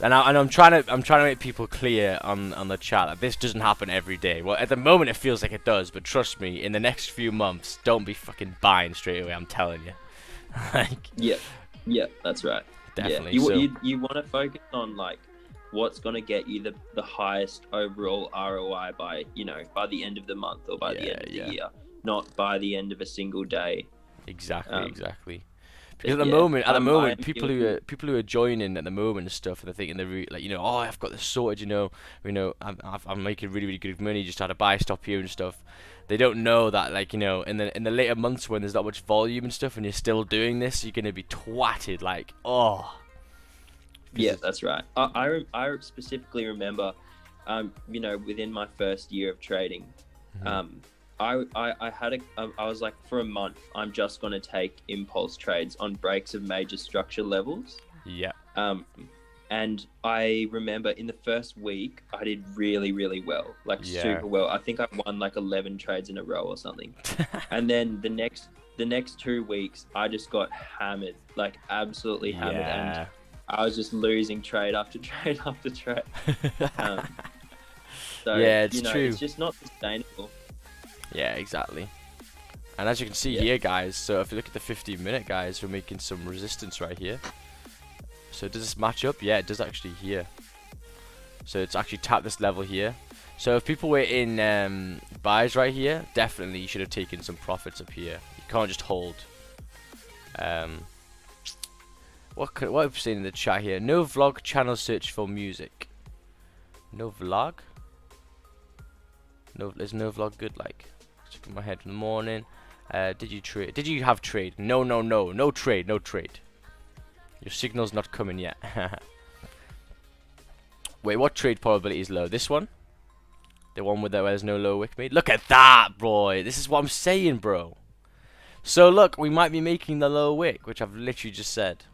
And I'm trying to make people clear on the chat that this doesn't happen every day. Well, at the moment it feels like it does, but trust me, in the next few months, don't be fucking buying straight away. I'm telling you. Like. Yeah, that's right. Definitely. Yeah. You want to focus on like what's gonna get you the highest overall ROI by the end of the month or by the end of the year, not by the end of a single day. Exactly. Because at the moment, people who are joining at the moment and stuff, and they're thinking they're like, oh, I've got this sorted, I'm making really, really good money, just had a buy stop here and stuff. They don't know that, like, in the later months when there's not much volume and stuff, and you're still doing this, you're gonna be twatted, like, oh. Yeah, that's right. I specifically remember, within my first year of trading, I was like, for a month, I'm just going to take impulse trades on breaks of major structure levels. Yeah. And I remember in the first week, I did really, really well, super well. I think I won like 11 trades in a row or something. And then the next 2 weeks, I just got hammered, like absolutely hammered. Yeah. And I was just losing trade after trade after trade. So, yeah, it's true. It's just not sustainable. Yeah, exactly. And as you can see here, guys, so if you look at the 15-minute, guys, we're making some resistance right here. So does this match up? Yeah, it does actually here. So it's actually tapped this level here. So if people were in buys right here, definitely you should have taken some profits up here. You can't just hold. What I've seen in the chat here? No vlog channel search for music. No vlog? No, is no vlog good? Like, checking my head in the morning. Did you trade? Did you have trade? No, no, no, no trade, no trade. Your signal's not coming yet. Wait, what trade probability is low? This one? The one with where there's no low wick made? Look at that, boy. This is what I'm saying, bro. So look, we might be making the low wick, which I've literally just said.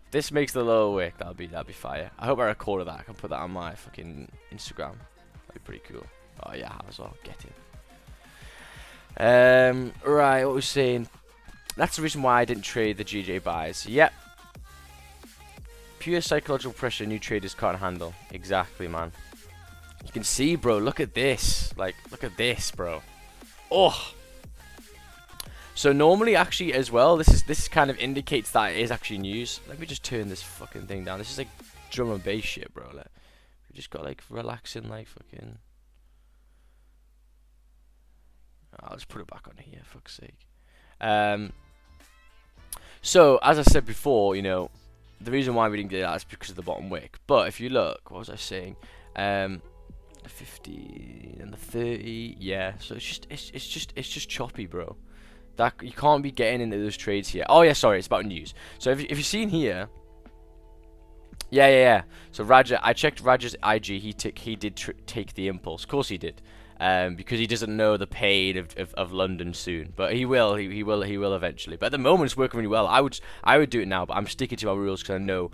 If this makes the low wick, that'll be fire. I hope I recorded that. I can put that on my fucking Instagram. That'd be pretty cool. Oh yeah, I have as well. Get it. Right, what was saying? That's the reason why I didn't trade the GJ buys. Yep. Pure psychological pressure new traders can't handle. Exactly, man. You can see, bro. Look at this. Like, look at this, bro. Oh. So normally, actually, as well, this kind of indicates that it is actually news. Let me just turn this fucking thing down. This is like drum and bass shit, bro. Like, we just got like relaxing, like fucking. I'll just put it back on here, fuck's sake. So as I said before, you know, the reason why we didn't get that is because of the bottom wick. But if you look, what was I saying? The 50 and the 30, yeah. So it's just choppy, bro. That you can't be getting into those trades here. Oh yeah, sorry, it's about news. So if you've seen here, yeah. So Raja, I checked Raja's IG. He did take the impulse. Of course he did. Because he doesn't know the pain of London soon, but he will eventually. But at the moment, it's working really well. I would do it now, but I'm sticking to my rules because I know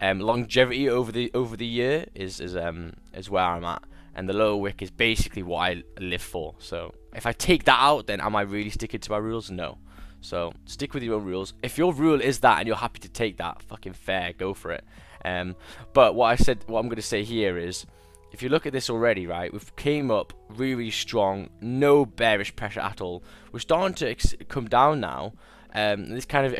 longevity over the year is where I'm at, and the lower wick is basically what I live for. So if I take that out, then am I really sticking to my rules? No. So stick with your own rules. If your rule is that and you're happy to take that, fucking fair, go for it. But what I'm going to say here is, if you look at this already, right, we've came up really strong, no bearish pressure at all. We're starting to come down now. This kind of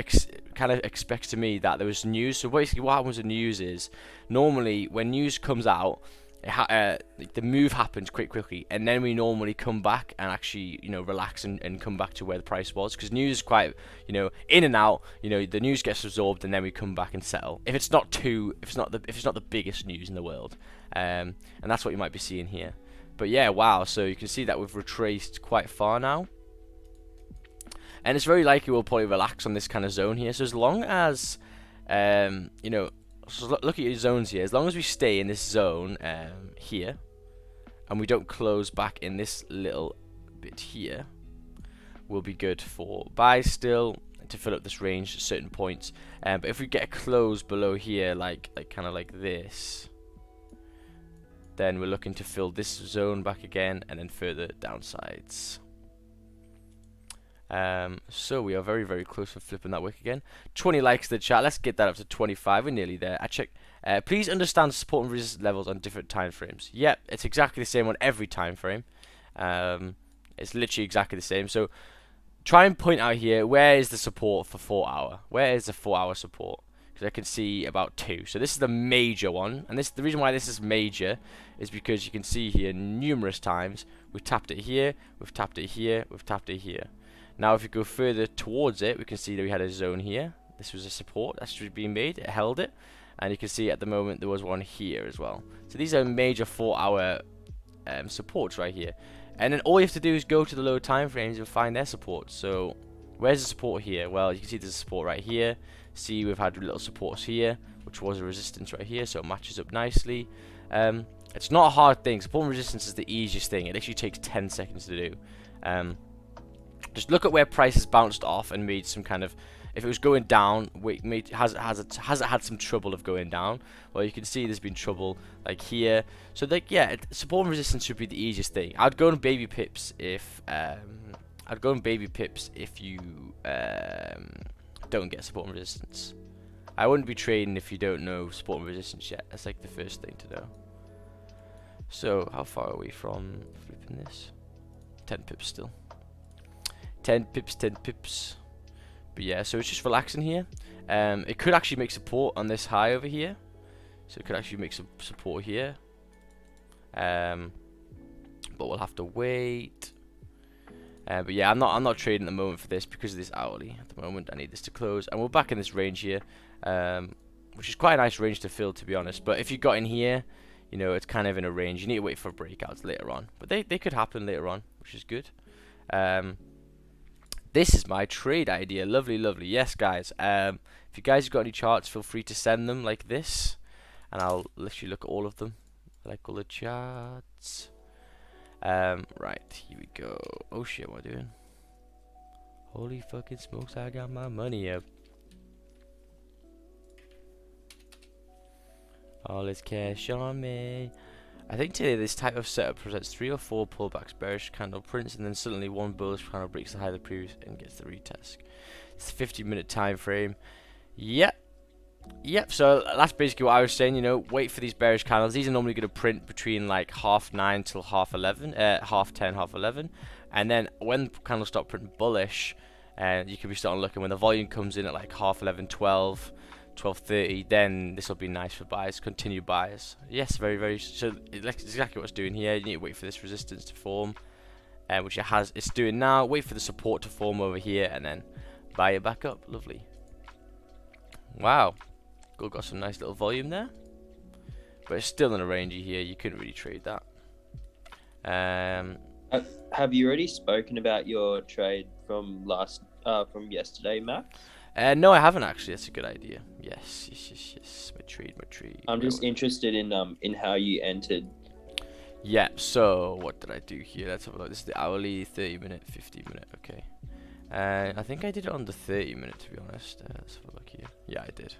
expects to me that there was news. So basically, what happens with news is normally when news comes out, the move happens quickly, and then we normally come back and actually, you know, relax and come back to where the price was, because news is quite, you know, in and out. You know, the news gets absorbed and then we come back and settle. If it's not the biggest news in the world, and that's what you might be seeing here. But yeah, wow. So you can see that we've retraced quite far now, and it's very likely we'll probably relax on this kind of zone here. So as long as, you know. So look at your zones here. As long as we stay in this zone here, and we don't close back in this little bit here, we'll be good for buys still to fill up this range at certain points. But if we get a close below here, like kind of like this, then we're looking to fill this zone back again, and then further downsides. So we are very, very close to flipping that wick again. 20 likes to the chat. Let's get that up to 25. We're nearly there. I checked. Please understand support and resistance levels on different time frames. Yep, it's exactly the same on every time frame. It's literally exactly the same. So try and point out here, where is the support for 4 hour? Where is the 4 hour support? Because I can see about 2. So this is the major one, and the reason why this is major is because you can see here numerous times we've tapped it here, we've tapped it here, we've tapped it here. Now if you go further towards it, we can see that we had a zone here. This was a support that's being made. It held it. And you can see at the moment there was one here as well. So these are major 4 hour supports right here. And then all you have to do is go to the lower time frames and find their support. So where's the support here? Well, you can see there's a support right here. See, we've had little supports here, which was a resistance right here. So it matches up nicely. It's not a hard thing. Support and resistance is the easiest thing. It actually takes 10 seconds to do. Just look at where prices bounced off and made some kind of, if it was going down, has it had some trouble of going down? Well, you can see there's been trouble like here. So like, yeah, support and resistance should be the easiest thing. I'd go on baby pips if you don't get support and resistance. I wouldn't be trading if you don't know support and resistance yet. That's like the first thing to know. So how far are we from flipping this? 10 pips still. 10 pips, 10 pips. But yeah, so it's just relaxing here. It could actually make support on this high over here. So it could actually make some support here. But we'll have to wait. But yeah, I'm not trading at the moment for this because of this hourly. At the moment, I need this to close, and we're back in this range here, which is quite a nice range to fill, to be honest. But if you got in here, you know, it's kind of in a range. You need to wait for breakouts later on, but they could happen later on, which is good. This is my trade idea. Lovely, lovely. Yes, guys. If you guys have got any charts, feel free to send them like this, and I'll literally look at all of them. I like all the charts. Right, here we go. Oh shit, what am I doing? Holy fucking smokes, I got my money up. All this cash on me. I think today this type of setup presents 3 or 4 pullbacks, bearish candle prints, and then suddenly one bullish candle breaks the high of the previous and gets the retest. It's a 50-minute time frame. Yep. So that's basically what I was saying. You know, wait for these bearish candles. These are normally going to print between like 9:30 till 11:30, 10:30, 11:30, and then when candles start printing bullish, you could be starting looking when the volume comes in at like 11:30, 12. 12:30, then this will be nice for buys, continue buys. Yes, very. So it's exactly what it's doing here. You need to wait for this resistance to form, which it's doing now. Wait for the support to form over here, and then buy it back up. Lovely. Wow, got some nice little volume there, but it's still in a rangey here. You couldn't really trade that. Have you already spoken about your trade from yesterday, Matt? No, I haven't actually. That's a good idea. Yes. My trade. I'm just interested in how you entered. Yeah. So what did I do here? Let's have a look. This is the hourly, 30-minute, 50-minute. Okay. I think I did it on the 30-minute, to be honest. Let's have a look here. Yeah, I did.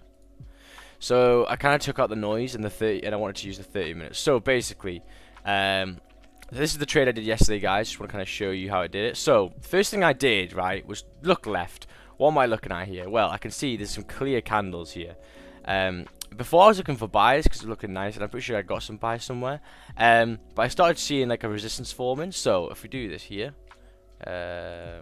So I kind of took out the noise in the 30, and I wanted to use the 30 minutes. So basically, this is the trade I did yesterday, guys. Just want to kind of show you how I did it. So first thing I did, right, was look left. What am I looking at here? Well, I can see there's some clear candles here. Before I was looking for buys because it's looking nice, and I'm pretty sure I got some buys somewhere. But I started seeing like a resistance forming. So if we do this here, let's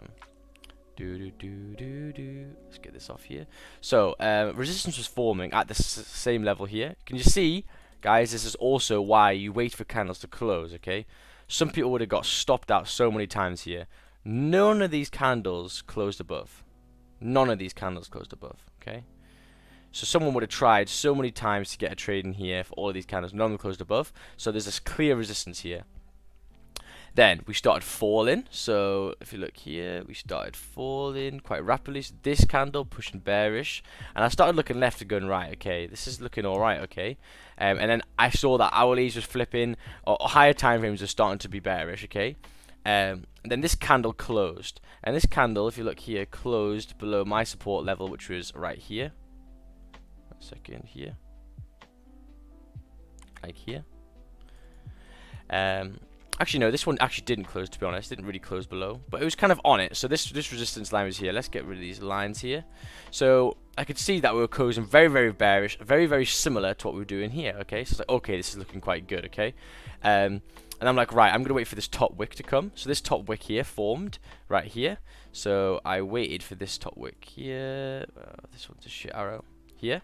get this off here. So resistance was forming at the same level here. Can you see, guys? This is also why you wait for candles to close. Okay, some people would have got stopped out so many times here. None of these candles closed above. None of these candles closed above, okay? So someone would have tried so many times to get a trade in here for all of these candles. None of them closed above. So there's this clear resistance here. Then we started falling. So if you look here, we started falling quite rapidly. So this candle pushing bearish. And I started looking left and going, right, okay, this is looking all right, okay? And then I saw that hourlies was flipping, or higher time frames are starting to be bearish, okay? And then this candle closed, and this candle, if you look here, closed below my support level, which was right here. One second, here, like here. Actually no, this one actually didn't close, to be honest. It didn't really close below, but it was kind of on it. So this resistance line was here. Let's get rid of these lines here. So I could see that we were closing very bearish, very similar to what we were doing here. Okay, so it's like, okay, this is looking quite good. Okay, and I'm like, right, I'm gonna wait for this top wick to come. So this top wick here formed right here. So I waited for this top wick here. This one's a shit arrow here.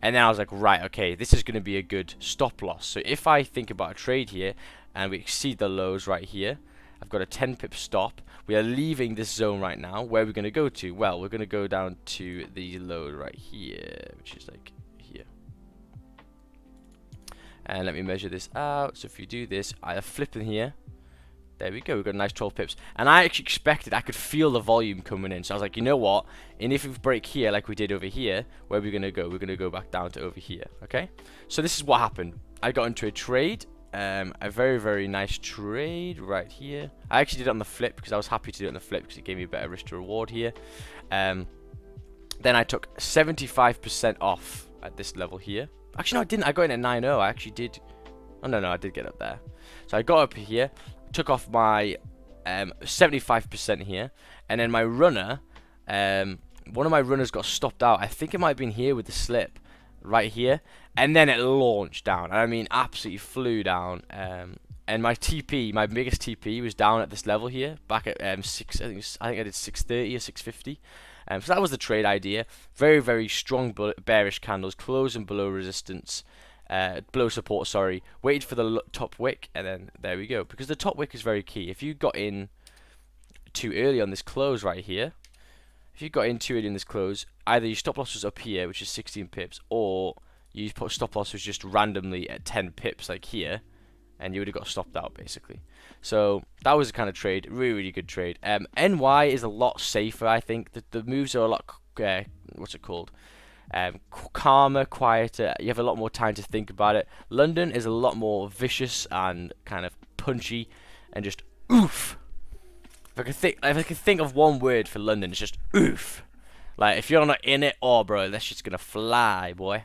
And then I was like, right, okay, this is gonna be a good stop loss. So if I think about a trade here and we exceed the lows right here, I've got a 10 pip stop. We are leaving this zone right now. Where are we gonna go to? Well, we're gonna go down to the low right here, which is like here. And let me measure this out. So if you do this, I flip in here. There we go. We've got a nice 12 pips. And I actually expected, I could feel the volume coming in. So I was like, you know what? And if we break here like we did over here, where are we going to go? We're going to go back down to over here. Okay? So this is what happened. I got into a trade. A very nice trade right here. I actually did it on the flip because I was happy to do it on the flip because it gave me a better risk to reward here. Then I took 75% off at this level here. Actually, no, I didn't. I got in at 9.0. I actually did. Oh, no, I did get up there. So I got up here, took off my 75% here, and then my runner, one of my runners got stopped out. I think it might have been here with the slip, right here, and then it launched down. And I mean, absolutely flew down. And my TP, my biggest TP, was down at this level here, back at I think I did 630 or 650. So that was the trade idea. Very strong bearish candles, closing below resistance, below support. Sorry, waited for the top wick, and then there we go. Because the top wick is very key. If you got in too early on this close right here, either your stop loss was up here, which is 16 pips, or you put stop loss was just randomly at 10 pips like here, and you would have got stopped out basically. So that was a kind of trade, really good trade. NY is a lot safer, I think. The moves are a lot what's it called? Calmer, quieter. You have a lot more time to think about it. London is a lot more vicious and kind of punchy and just oof. If I could think of one word for London, it's just oof. Like if you're not in it, oh bro, that's just gonna fly, boy.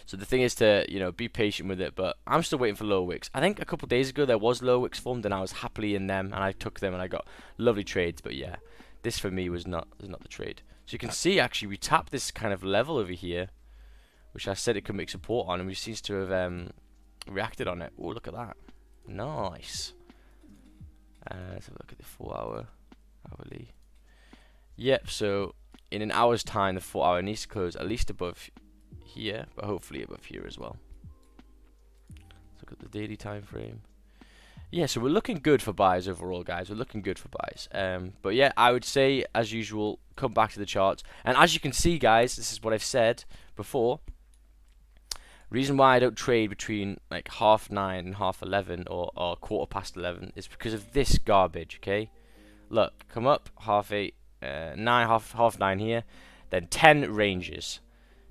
So the thing is to, you know, be patient with it, but I'm still waiting for lower wicks. I think a couple of days ago there was lower wicks formed and I was happily in them and I took them and I got lovely trades, but yeah, this for me was not the trade. So you can see actually we tapped this kind of level over here, which I said it could make support on, and we seems to have reacted on it. Oh, look at that. Nice. Let's have a look at the 4 hour hourly. Yep, so in an hour's time the 4 hour needs to close at least above here, but hopefully above here as well. Let's look at the daily time frame. Yeah, so we're looking good for buys overall, guys. We're looking good for buys. But yeah, I would say, as usual, come back to the charts. And as you can see, guys, this is what I've said before. Reason why I don't trade between like 9:30 and 11:30 or 11:15 is because of this garbage, okay? Look, come up, 8:30, 9:30 here, then 10 ranges,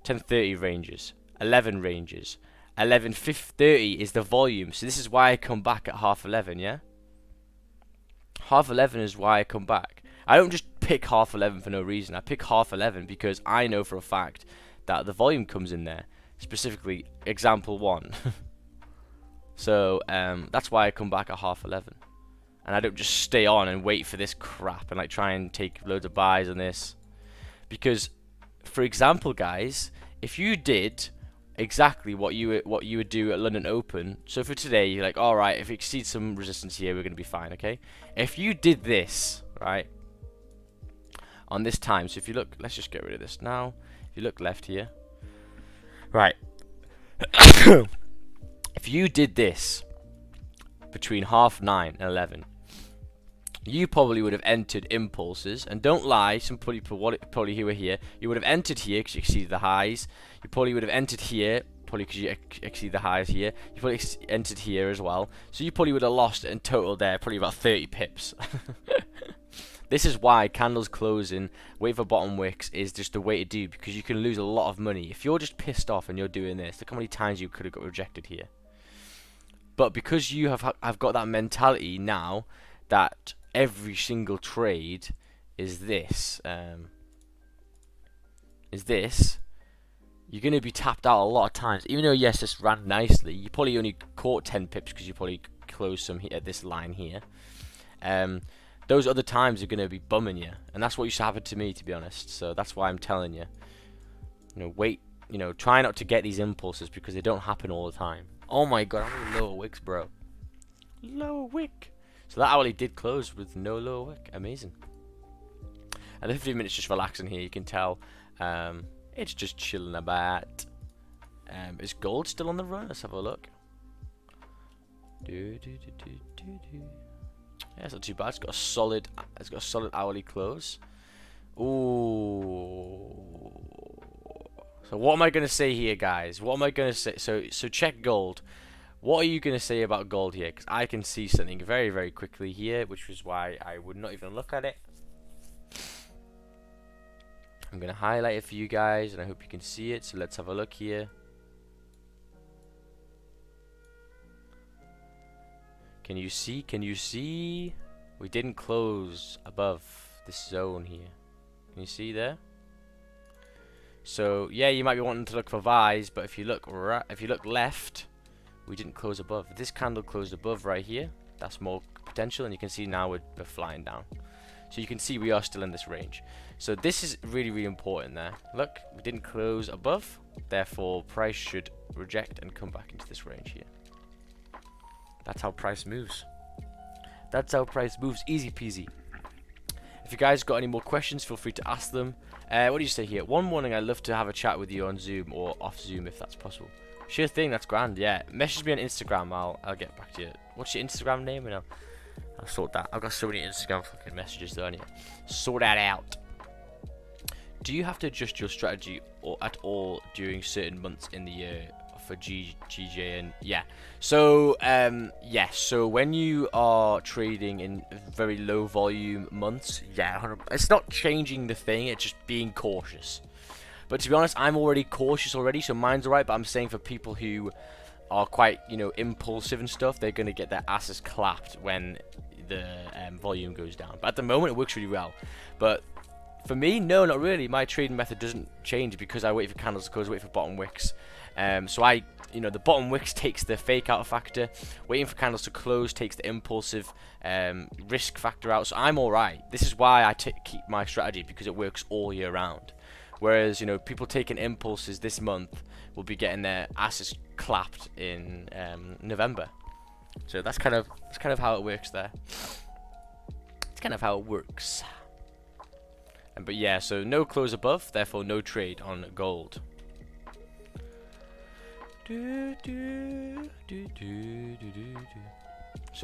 10:30 ranges, 11 ranges. 11:30 is the volume, so this is why I come back at 11:30, yeah? 11:30 is why I come back. I don't just pick 11:30 for no reason. I pick 11:30 because I know for a fact that the volume comes in there. Specifically, example 1. So, that's why I come back at 11:30. And I don't just stay on and wait for this crap and like try and take loads of buys on this. Because, for example, guys, if you did exactly what you would do at London Open. So for today, you're like, all right, if it exceeds some resistance here, we're going to be fine, okay? If you did this, right, on this time, so if you look, let's just get rid of this now. If you look left here, right, if you did this between 9:30 and 11, you probably would have entered impulses, and don't lie, some people probably who were here, you would have entered here because you exceeded the highs. You probably would have entered here, probably because you exceeded the highs here. You probably entered here as well, so you probably would have lost in total there, probably about 30 pips. This is why candles closing, wait for bottom wicks is just the way to do, because you can lose a lot of money. If you're just pissed off and you're doing this, look how many times you could have got rejected here. But because you have got that mentality now that every single trade is this, you're going to be tapped out a lot of times. Even though, yes, this ran nicely, you probably only caught 10 pips because you probably closed some here at this line here. Those other times are going to be bumming you, and that's what used to happen to me, to be honest. So that's why I'm telling you, wait, try not to get these impulses because they don't happen all the time. Oh my god, how many lower wicks, bro? Lower wick. So that hourly did close with no lower wick. Amazing. And the 15 minutes just relaxing here. You can tell it's just chilling about. Is gold still on the run? Let's have a look. Yeah, it's not too bad. It's got a solid hourly close. Ooh. So what am I gonna say here, guys? What am I gonna say? So check gold. What are you going to say about gold here? Because I can see something very, very quickly here, which was why I would not even look at it. I'm going to highlight it for you guys, and I hope you can see it. So let's have a look here. Can you see? Can you see? We didn't close above this zone here. Can you see there? So yeah, you might be wanting to look for buys, but if you look left, we didn't close above. This candle closed above right here. That's more potential, and you can see now we're flying down. So you can see we are still in this range. So this is really, really important there. Look, we didn't close above, therefore price should reject and come back into this range here. That's how price moves. That's how price moves. Easy peasy. If you guys got any more questions, feel free to ask them. What do you say here? One morning I'd love to have a chat with you on Zoom or off Zoom if that's possible. Sure thing, that's grand, yeah. Message me on Instagram, I'll get back to you. What's your Instagram name? And I'll sort that. I've got so many Instagram fucking messages though, anyway. Sort that out. do you have to adjust your strategy or at all during certain months in the year for GJ? And yeah, so so when you are trading in very low volume months, it's not changing the thing, it's just being cautious. But to be honest, I'm already cautious already, so mine's alright. But I'm saying for people who are quite, impulsive and stuff, they're gonna get their asses clapped when the volume goes down. But at the moment, it works really well. But for me, no, not really. My trading method doesn't change because I wait for candles to close, wait for bottom wicks. So the bottom wicks takes the fake out factor. Waiting for candles to close takes the impulsive risk factor out. So I'm alright. This is why I keep my strategy, because it works all year round. Whereas, people taking impulses this month will be getting their asses clapped in November. So that's kind of how it works there. It's kind of how it works. But yeah, so no close above, therefore no trade on gold. So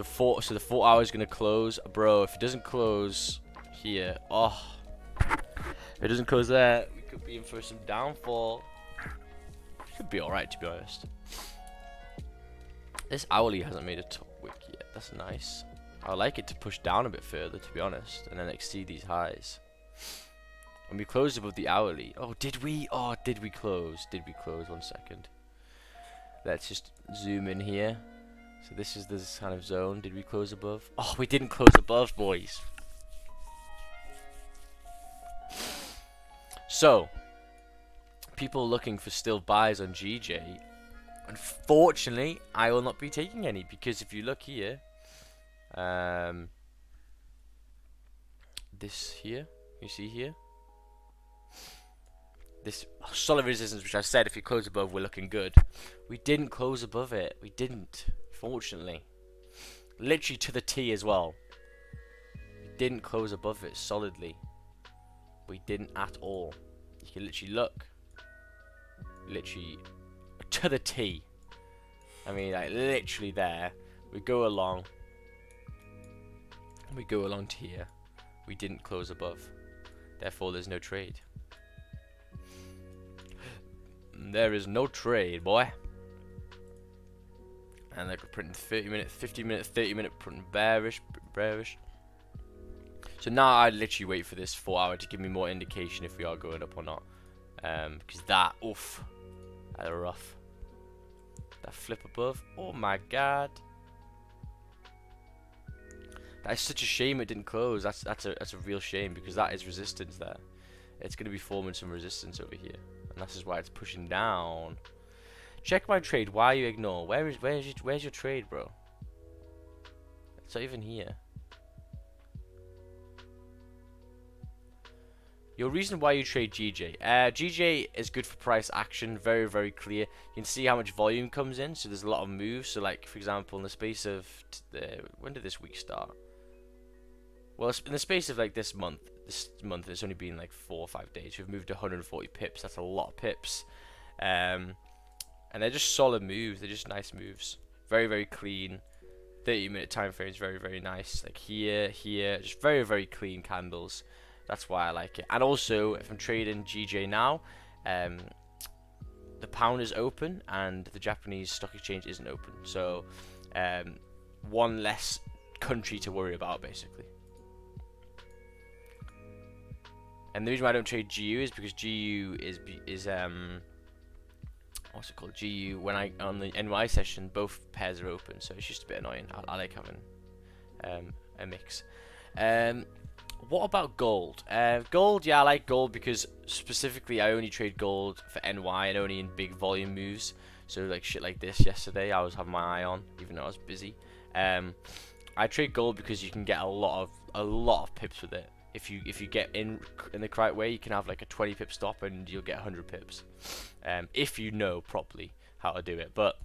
the 4 hours is gonna close, bro. If it doesn't close here, if it doesn't close there, we could be in for some downfall. Should be alright, to be honest. This hourly hasn't made a top wick yet. That's nice. I like it to push down a bit further, to be honest, and then exceed these highs. When we closed above the hourly. Oh, did we? Oh, did we close? Did we close? 1 second. Let's just zoom in here. So this is this kind of zone. Did we close above? Oh, we didn't close above, boys. So, people looking for still buys on GJ. Unfortunately, I will not be taking any, because if you look here, this here, you see here, this solid resistance, which I said if you close above, we're looking good. We didn't close above it. We didn't, fortunately. Literally to the T as well. We didn't close above it solidly. We didn't at all. You can literally look. Literally to the T. I mean, like literally there. We go along. We go along to here. We didn't close above. Therefore, there's no trade. There is no trade, boy. And they're printing 30 minute, 50 minute, 30 minute, printing bearish. So now I literally wait for this 4 hour to give me more indication if we are going up or not. Because that, oof, that's rough. That flip above, oh my god. That is such a shame it didn't close. That's a real shame, because that is resistance there. It's going to be forming some resistance over here, and this is why it's pushing down. Check my trade. Why you ignore? Where's your trade, bro? It's not even here. Your reason why you trade GJ. GJ is good for price action. Very, very clear. You can see how much volume comes in. So there's a lot of moves. So like, for example, in the space of when did this week start? Well, in the space of like this month it's only been like 4 or 5 days. We've moved 140 pips. That's a lot of pips. And they're just solid moves. They're just nice moves. Very, very clean. 30-minute time frames. Very, very nice. Like here, just very, very clean candles. That's why I like it. And also, if I'm trading GJ now, the pound is open and the Japanese stock exchange isn't open. So, one less country to worry about, basically. And the reason why I don't trade GU is because GU is what's it called? GU, when on the NY session, both pairs are open, so it's just a bit annoying. I like having a mix. What about gold? Gold, yeah, I like gold because specifically I only trade gold for NY and only in big volume moves. So like shit like this yesterday, I was having my eye on, even though I was busy. I trade gold because you can get a lot of pips with it. If you get in the correct way, you can have like a 20 pip stop and you'll get 100 pips. If you know properly how to do it. But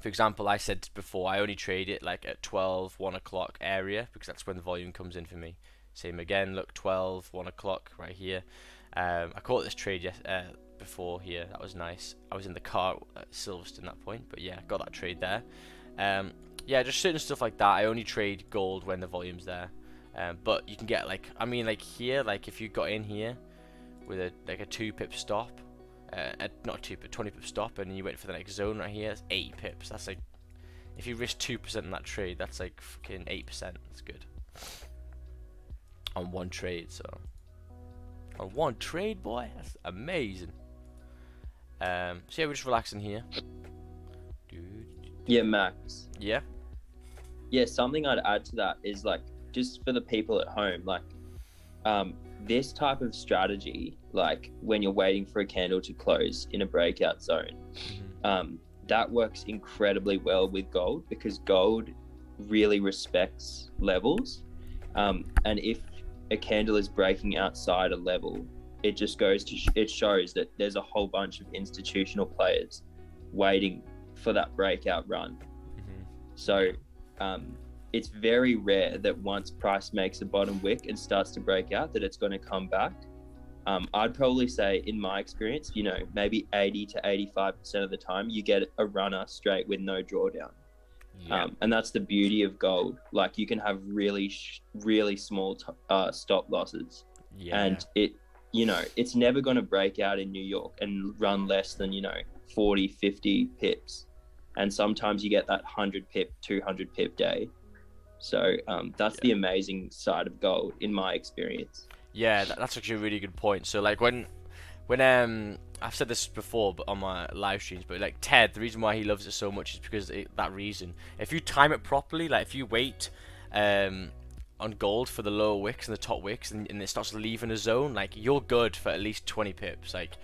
for example, I said before, I only trade it like at 12, 1 o'clock area because that's when the volume comes in for me. Same again, look, 12, 1 o'clock right here. I caught this trade before here. That was nice. I was in the car at Silverstone at that point, but yeah, got that trade there. Yeah, just certain stuff like that. I only trade gold when the volume's there. But you can get like, I mean, like here, like if you got in here, with a like a 2 pip stop, not 2 pip, 20 pip stop, and you wait for the next zone right here. That's 8 pips. That's like, if you risk 2% in that trade, that's like fucking 8%. That's good on one trade. So on one trade, boy, that's amazing. So yeah, we're just relaxing here. Yeah, Max. Yeah. Yeah, something I'd add to that is like, just for the people at home, like this type of strategy, like when you're waiting for a candle to close in a breakout zone, that works incredibly well with gold, because gold really respects levels. And if a candle is breaking outside a level, it just goes to it shows that there's a whole bunch of institutional players waiting for that breakout run. So it's very rare that once price makes a bottom wick and starts to break out, that it's going to come back. I'd probably say, in my experience, you know, maybe 80 to 85% of the time you get a runner straight with no drawdown. And that's the beauty of gold. Like, you can have really small stop losses, and it, you know, it's never going to break out in New York and run less than, you know, 40, 50 pips. And sometimes you get that 100 pip, 200 pip day. So that's the amazing side of gold, in my experience. Yeah, that's actually a really good point. So like when I've said this before, but on my live streams, but like Ted, the reason why he loves it so much is because that reason. If you time it properly, like if you wait on gold for the lower wicks and the top wicks, and it starts leaving a zone, like you're good for at least 20 pips. Like,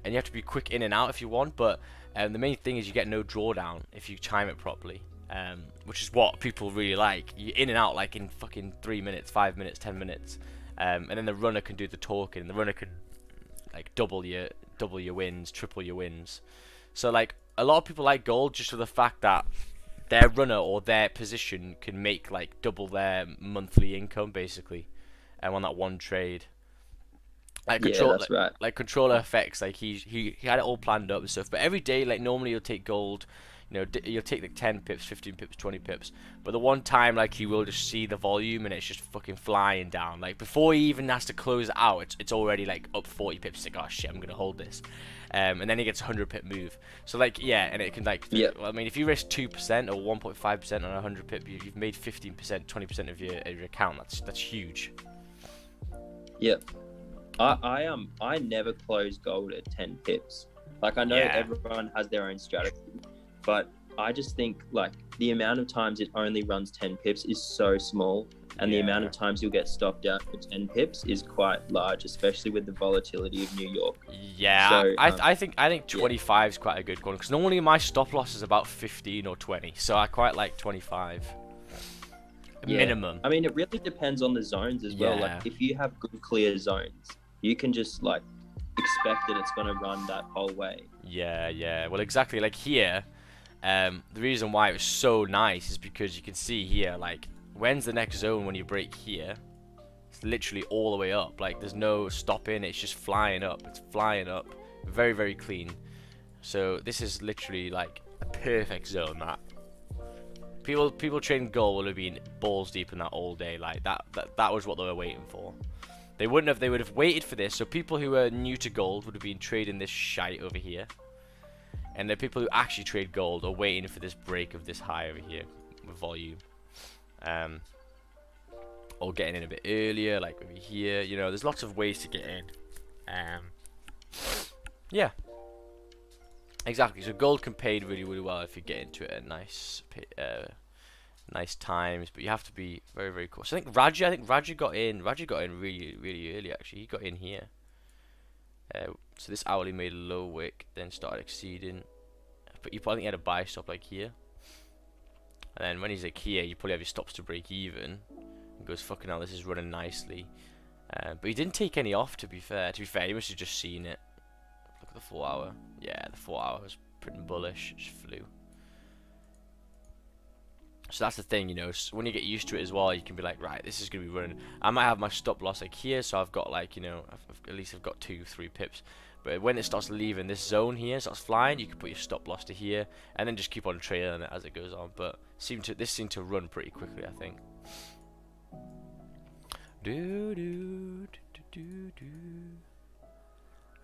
and you have to be quick in and out if you want, but the main thing is you get no drawdown if you time it properly. Which is what people really like. You're in and out like in fucking 3 minutes, 5 minutes, 10 minutes. And then the runner can do the talking, and the runner can like double your wins, triple your wins. So like a lot of people like gold just for the fact that their runner or their position can make like double their monthly income basically, on that one trade. Like that's right. Like controller effects, like he had it all planned up and stuff. But every day, like normally you'll take gold, you know, you'll take like 10 pips, 15 pips, 20 pips. But the one time, like, he will just see the volume and it's just fucking flying down. Like before he even has to close it out, it's already like up 40 pips. It's like, oh shit, I'm gonna hold this. And then he gets a 100 pip move. So like, yeah, and it can like, well, I mean, if you risk 2% or 1.5% on a 100 pip, you've made 15%, 20% of your account. That's huge. Yep. I never close gold at 10 pips. Like, I know everyone has their own strategy, but I just think like the amount of times it only runs 10 pips is so small, and the amount of times you'll get stopped out for 10 pips is quite large, especially with the volatility of New York. Yeah, so, I think 25 is quite a good one, because normally my stop loss is about 15 or 20, so I quite like 25 minimum. I mean, it really depends on the zones as well. Like, if you have good clear zones, you can just like expect that it's going to run that whole way. Yeah. Well, exactly. Like here, the reason why it was so nice is because you can see here, like, when's the next zone when you break here? It's literally all the way up. Like, there's no stopping. It's just flying up. It's flying up. Very, very clean. So this is literally like a perfect zone. That people trading gold would have been balls deep in that all day. Like that was what they were waiting for. They wouldn't have. They would have waited for this. So people who are new to gold would have been trading this shite over here, and the people who actually trade gold are waiting for this break of this high over here with volume, or getting in a bit earlier, like over here. You know, there's lots of ways to get in. Yeah, exactly. So gold can pay really, really well if you get into it at nice times, but you have to be very, very cautious. I think Raja got in really, really early. Actually, he got in here. So this hourly made a low wick, then started exceeding. But you probably had a buy stop like here, and then when he's like here, you probably have your stops to break even. He goes, fucking hell, this is running nicely. But he didn't take any off. To be fair, he must have just seen it. Look at the 4 hour. Yeah, the 4 hour was pretty bullish. Just flew. So that's the thing, you know, so when you get used to it as well, you can be like, right, this is going to be running. I might have my stop loss like here, so I've got like, you know, at least I've got 2-3 pips. But when it starts leaving this zone here, starts flying, you can put your stop loss to here, and then just keep on trailing it as it goes on. But this seemed to run pretty quickly, I think.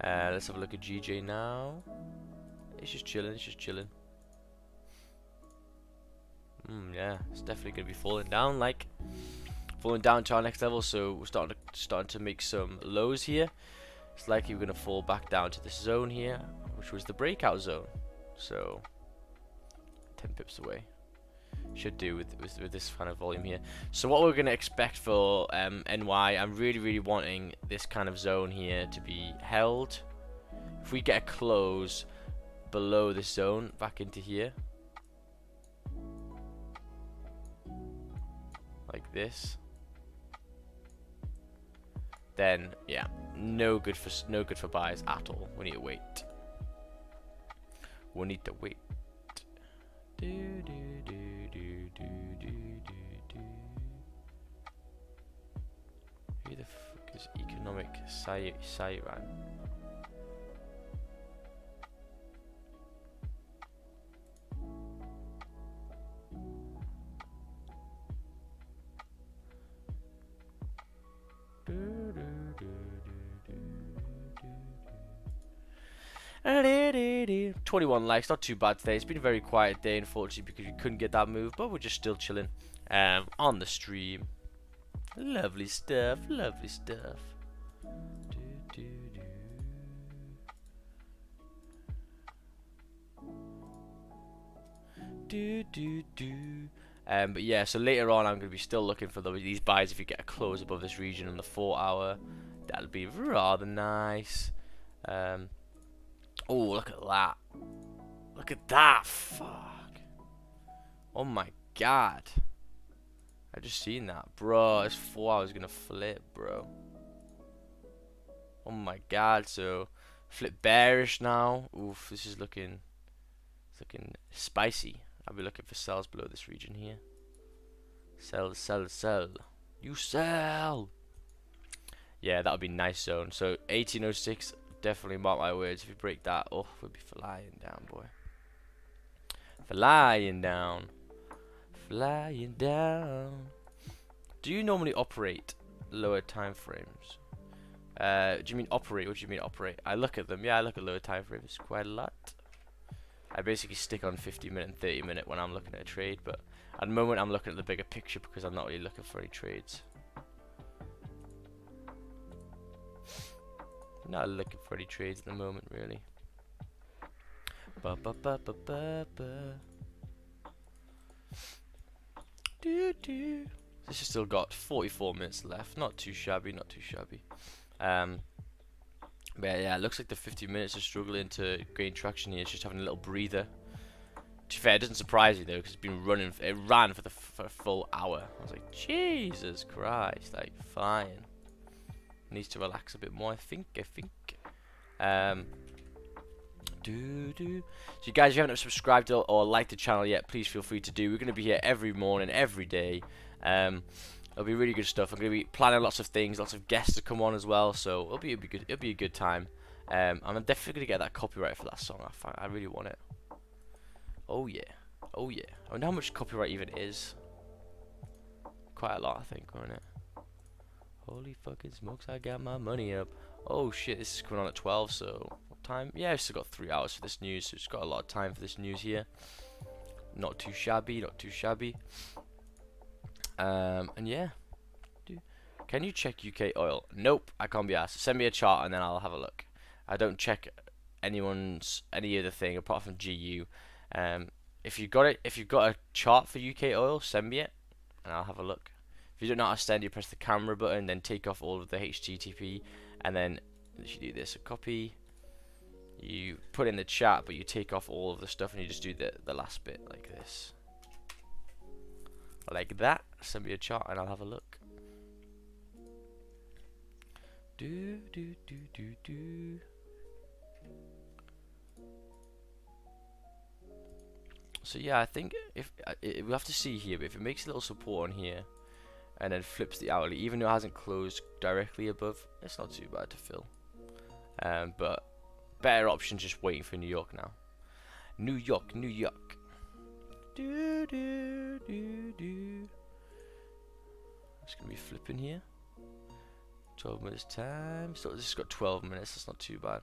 Let's have a look at GJ now. It's just chilling. It's just chilling. Yeah, it's definitely gonna be falling down, like falling down to our next level. So we're starting to make some lows here. It's likely we're gonna fall back down to this zone here, which was the breakout zone. So 10 pips away. Should do with this kind of volume here. So what we're going to expect for NY, I'm really wanting this kind of zone here to be held. If we get a close below this zone back into here, like this, then yeah, no good for buyers at all. We need to wait. We need to wait. Who the fuck is economic Siren? Do 21 likes, not too bad today. It's been a very quiet day, unfortunately, because we couldn't get that move, but we're just still chilling on the stream. Lovely stuff, lovely stuff. But yeah, so later on I'm going to be still looking for these buys. If you get a close above this region on the 4 hour, that'll be rather nice. Oh, look at that. Look at that. Fuck. Oh my god. I just seen that. Bro, this 4 hours gonna flip, bro. Oh my god. So, flip bearish now. Oof, this is looking... It's looking spicy. I'll be looking for sells below this region here. Sell, sell, sell. You sell! Yeah, that would be nice zone. So, 1806... Definitely mark my words. If we break that, oh, we'll be flying down, boy. Flying down. Flying down. Do you normally operate lower time frames? Do you mean operate? What do you mean operate? I look at them. Yeah, I look at lower time frames quite a lot. I basically stick on 50-minute and 30-minute when I'm looking at a trade, but at the moment I'm looking at the bigger picture because I'm not really looking for any trades. Not looking for any trades at the moment, really. This has still got 44 minutes left. Not too shabby, not too shabby. But yeah, it looks like the 50 minutes are struggling to gain traction here. It's just having a little breather. To be fair, it doesn't surprise me though, because it's been running. It ran for a full hour. I was like, Jesus Christ, like flying. Needs to relax a bit more, I think. So you guys, if you haven't subscribed or liked the channel yet, please feel free to do. We're going to be here every morning, every day. It'll be really good stuff. I'm going to be planning lots of things, lots of guests to come on as well. So it'll be good. It'll be a good time. I'm definitely going to get that copyright for that song. I really want it. Oh yeah, oh yeah. I wonder how much copyright even is. Quite a lot, I think, isn't it? Holy fucking smokes, I got my money up. Oh shit, this is coming on at 12, so what time? Yeah, I've still got 3 hours for this news, so it's got a lot of time for this news here. Not too shabby, not too shabby. And yeah. Can you check UK oil? Nope, I can't be asked. Send me a chart and then I'll have a look. I don't check any other thing apart from GU. If you've got a chart for UK oil, send me it and I'll have a look. If you don't know how to send, you press the camera button, then take off all of the HTTP, and then you do this, a copy. You put in the chat, but you take off all of the stuff, and you just do the last bit like this, like that. Send me a chart, and I'll have a look. So yeah, I think if we have to see here, but if it makes a little support on here. And then flips the hourly, even though it hasn't closed directly above, it's not too bad to fill. But better option just waiting for New York now. New York, New York. It's gonna be flipping here. 12 minutes time. So this has got 12 minutes. That's not too bad.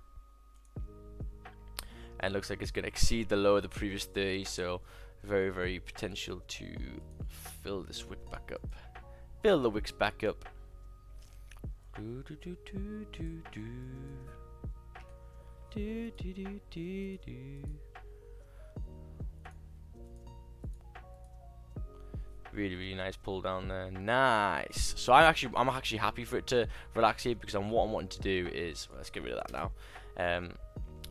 And looks like it's going to exceed the low of the previous 30. So very, very potential to fill this wick back up. Fill the wicks back up. Do do do do do do. Do do do do do. Really, really nice pull down there. Nice. So I'm actually happy for it to relax here, because what I'm wanting to do is, well, let's get rid of that now.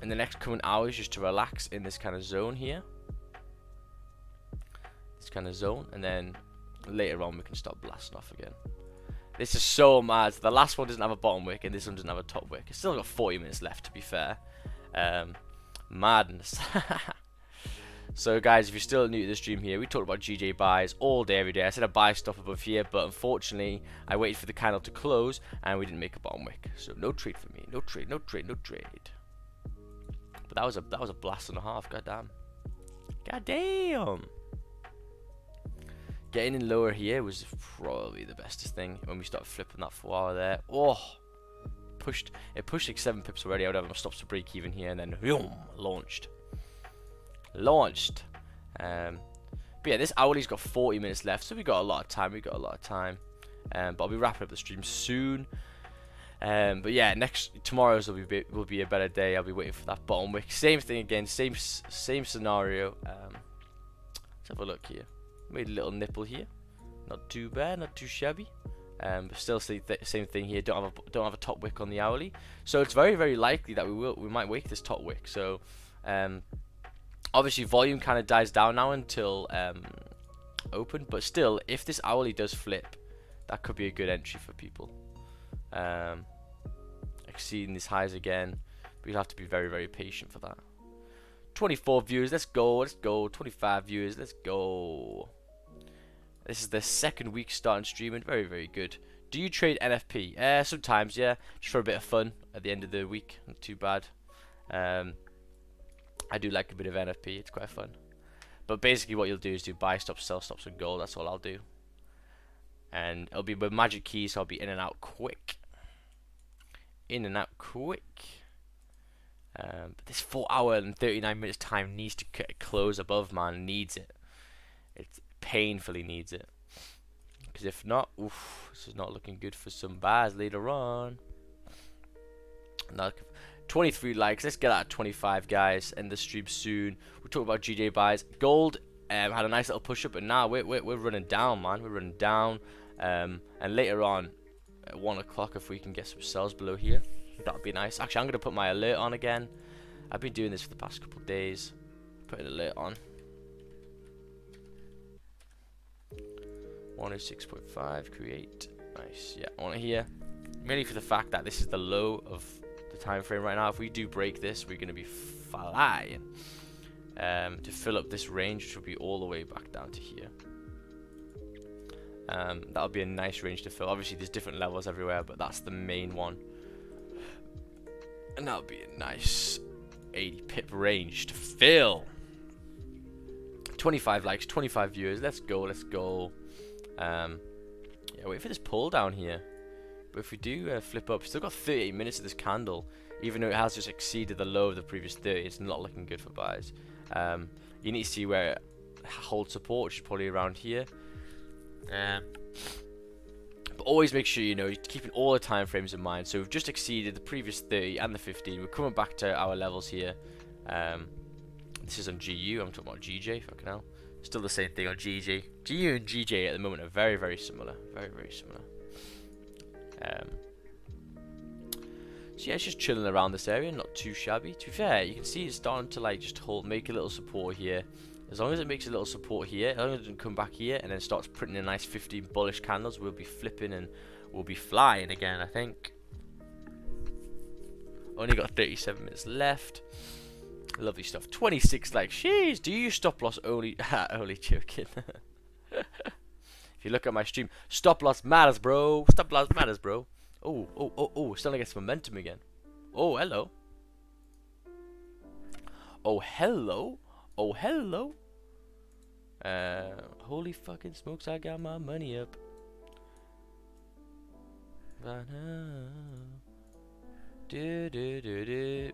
In the next coming hours, just to relax in this kind of zone here. This kind of zone, and then later on we can start blasting off again. This is so mad. The last one doesn't have a bottom wick, and this one doesn't have a top wick. It's still got 40 minutes left, to be fair. Madness. So guys, if you're still new to the stream here, we talked about GJ buys all day, every day. I said I'd buy stuff above here, but unfortunately, I waited for the candle to close, and we didn't make a bottom wick. So no trade for me. No trade, no trade, no trade. But that was a blast and a half. Goddamn. Goddamn. Getting in lower here was probably the bestest thing when we started flipping that 4 hour there. Oh, it pushed like 7 pips already. I would have stopped to break even here, and then boom, launched. But yeah, this hourly's got 40 minutes left, so we got a lot of time. But I'll be wrapping up the stream soon. But yeah, tomorrow's will be a better day. I'll be waiting for that bottom wick. Same thing again, same scenario. Let's have a look here. Made a little nipple here, not too bad, not too shabby. But still same thing here. Don't have a top wick on the hourly, so it's very, very likely that we might wake this top wick. So obviously volume kind of dies down now until open, but still, if this hourly does flip, that could be a good entry for people. Exceeding these highs again, but you'll have to be very, very patient for that. 24 viewers, let's go. 25 viewers, let's go. This is the second week starting streaming. Very, very good. Do you trade NFP? Sometimes, yeah, just for a bit of fun at the end of the week. Not too bad. I do like a bit of NFP. It's quite fun. But basically what you'll do is do buy stops, sell stops, and gold. That's all I'll do. And it'll be with magic keys, so I'll be in and out quick. But this 4 hour and 39 minutes time needs to close above, man. Needs it. It painfully needs it. Because if not, oof, this is not looking good for some buys later on. Now, 23 likes. Let's get out 25, guys. End the stream soon. We'll talk about GJ buys. Gold had a nice little push up, but now we're running down, man. We're running down. And later on, at 1 o'clock, if we can get some sells below here, that would be nice. Actually, I'm going to put my alert on again. I've been doing this for the past couple of days. Put an alert on. 106.5, create. Nice. Yeah, I want it here. Mainly for the fact that this is the low of the time frame right now. If we do break this, we're going to be flying. To fill up this range, which will be all the way back down to here. That'll be a nice range to fill. Obviously, there's different levels everywhere, but that's the main one. And that'll be a nice 80 pip range to fill. 25 likes, 25 viewers. Let's go. Yeah, wait for this pull down here. But if we do flip up, still got 38 minutes of this candle. Even though it has just exceeded the low of the previous 30, it's not looking good for buys. You need to see where it holds support, which is probably around here. But always make sure you're keeping all the time frames in mind. So we've just exceeded the previous 30 and the 15. We're coming back to our levels here. This is on GU. I'm talking about GJ. Fucking hell. Still the same thing on GJ. GU and GJ at the moment are very, very similar. Very, very similar. So yeah, it's just chilling around this area, not too shabby. To be fair, you can see it's starting to like just make a little support here. As long as it makes a little support here, as long as it doesn't come back here and then starts printing a nice 15 bullish candles, we'll be flipping and we'll be flying again, I think. Only got 37 minutes left. Lovely stuff. 26 likes. Jeez, do you stop loss only? Only joking. If you look at my stream, stop loss matters, bro. Stop loss matters, bro. Oh, starting to get some momentum again. Oh, hello. Oh, hello. Oh, hello. Holy fucking smokes, I got my money up.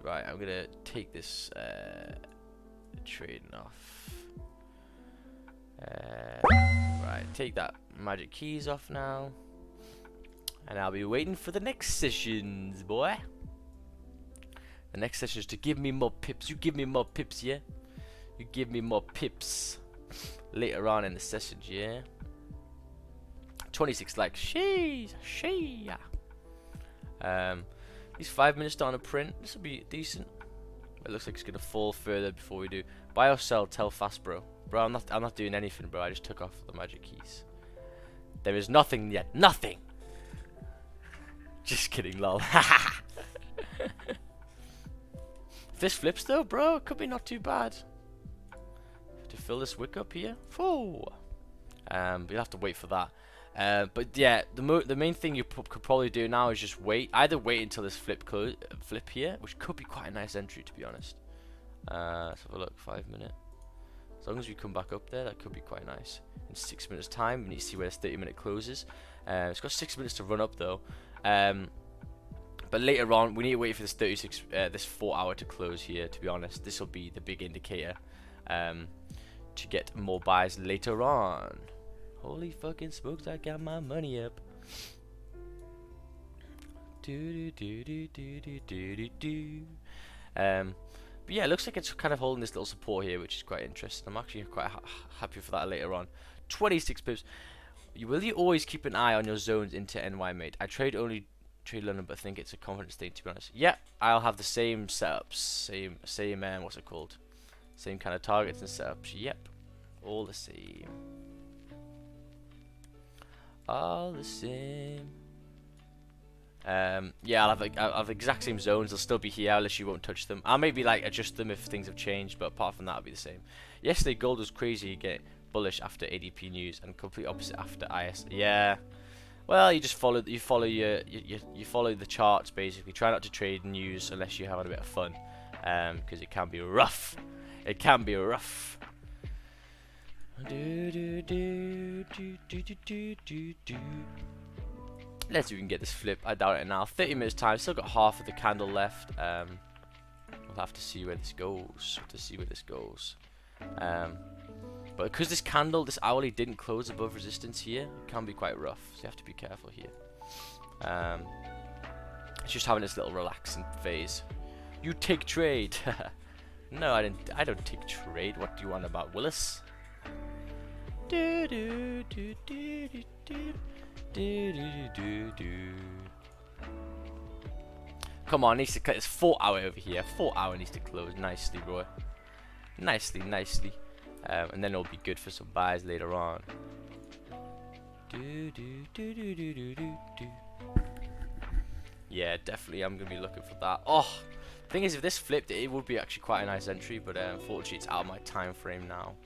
Right, I'm gonna take this trading off. Right, take that magic keys off now. And I'll be waiting for the next sessions, boy. The next session is to give me more pips. You give me more pips, yeah? You give me more pips later on in the sessions, yeah? 26 likes. Sheesh. These 5 minutes down a print. This will be decent. It looks like it's gonna fall further before we do. Buy or sell, tell fast, bro. Bro, I'm not doing anything, bro. I just took off the magic keys. There is nothing yet. Nothing. Just kidding, lol. If this flips though, bro, it could be not too bad. To fill this wick up here. But you'll have to wait for that. But yeah, the main thing you could probably do now is just wait. Either wait until this flip here, which could be quite a nice entry, to be honest. Let's have a look. 5 minute. As long as we come back up there, that could be quite nice. In 6 minutes time, we need to see where this 30-minute closes. It's got 6 minutes to run up though. But later on, we need to wait for this this 4 hour to close here. To be honest, this will be the big indicator to get more buys later on. Holy fucking smokes! I got my money up. But yeah, it looks like it's kind of holding this little support here, which is quite interesting. I'm actually quite happy for that later on. 26 pips. Will you always keep an eye on your zones into NY, mate? I trade London, but think it's a confidence thing, to be honest. Yeah, I'll have the same setups, same what's it called? Same kind of targets and setups. Yep, all the same. All the same. Yeah, I'll have the exact same zones. They'll still be here, unless you won't touch them. I'll maybe like adjust them if things have changed, but apart from that, it'll be the same. Yesterday, gold was crazy. Get bullish after ADP news, and complete opposite after IS. Yeah. Well, you just follow the charts basically. Try not to trade news unless you're having a bit of fun, because it can be rough. It can be rough. Let's see if we can get this flip. I doubt it now. 30 minutes time. Still got half of the candle left. We'll have to see where this goes. But because this candle, this hourly didn't close above resistance here, it can be quite rough. So you have to be careful here. It's just having this little relaxing phase. You take trade. No, I don't take trade. What do you want about Willis? Come on, needs to cut this 4 hour over here. 4 hour needs to close nicely, bro. Nicely. And then it'll be good for some buys later on. Yeah, definitely I'm gonna be looking for that. Oh, thing is, if this flipped, it would be actually quite a nice entry, but unfortunately it's out of my time frame now.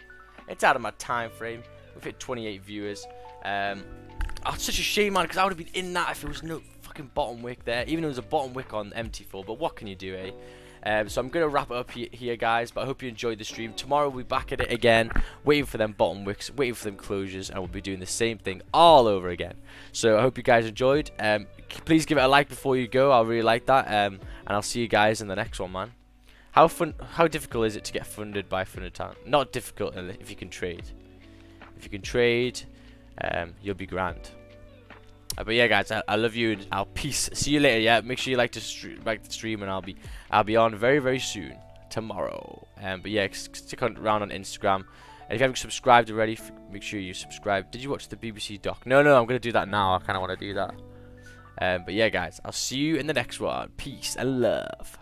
It's out of my time frame. We've hit 28 viewers. Oh, it's such a shame, man, because I would have been in that if there was no fucking bottom wick there. Even though there's a bottom wick on MT4, but what can you do, eh? So I'm going to wrap it up here, guys, but I hope you enjoyed the stream. Tomorrow we'll be back at it again, waiting for them bottom wicks, waiting for them closures, and we'll be doing the same thing all over again. So I hope you guys enjoyed. Please give it a like before you go. I'll really like that. And I'll see you guys in the next one, man. How difficult is it to get funded by Funded Talent? Not difficult if you can trade. If you can trade, you'll be grand. But yeah, guys, I love you and I'll peace. See you later. Yeah, make sure you like the stream, and I'll be on very, very soon tomorrow. But yeah, stick around on Instagram. And if you haven't subscribed already, make sure you subscribe. Did you watch the BBC doc? No, I'm gonna do that now. I kind of want to do that. But yeah, guys, I'll see you in the next one. Peace and love.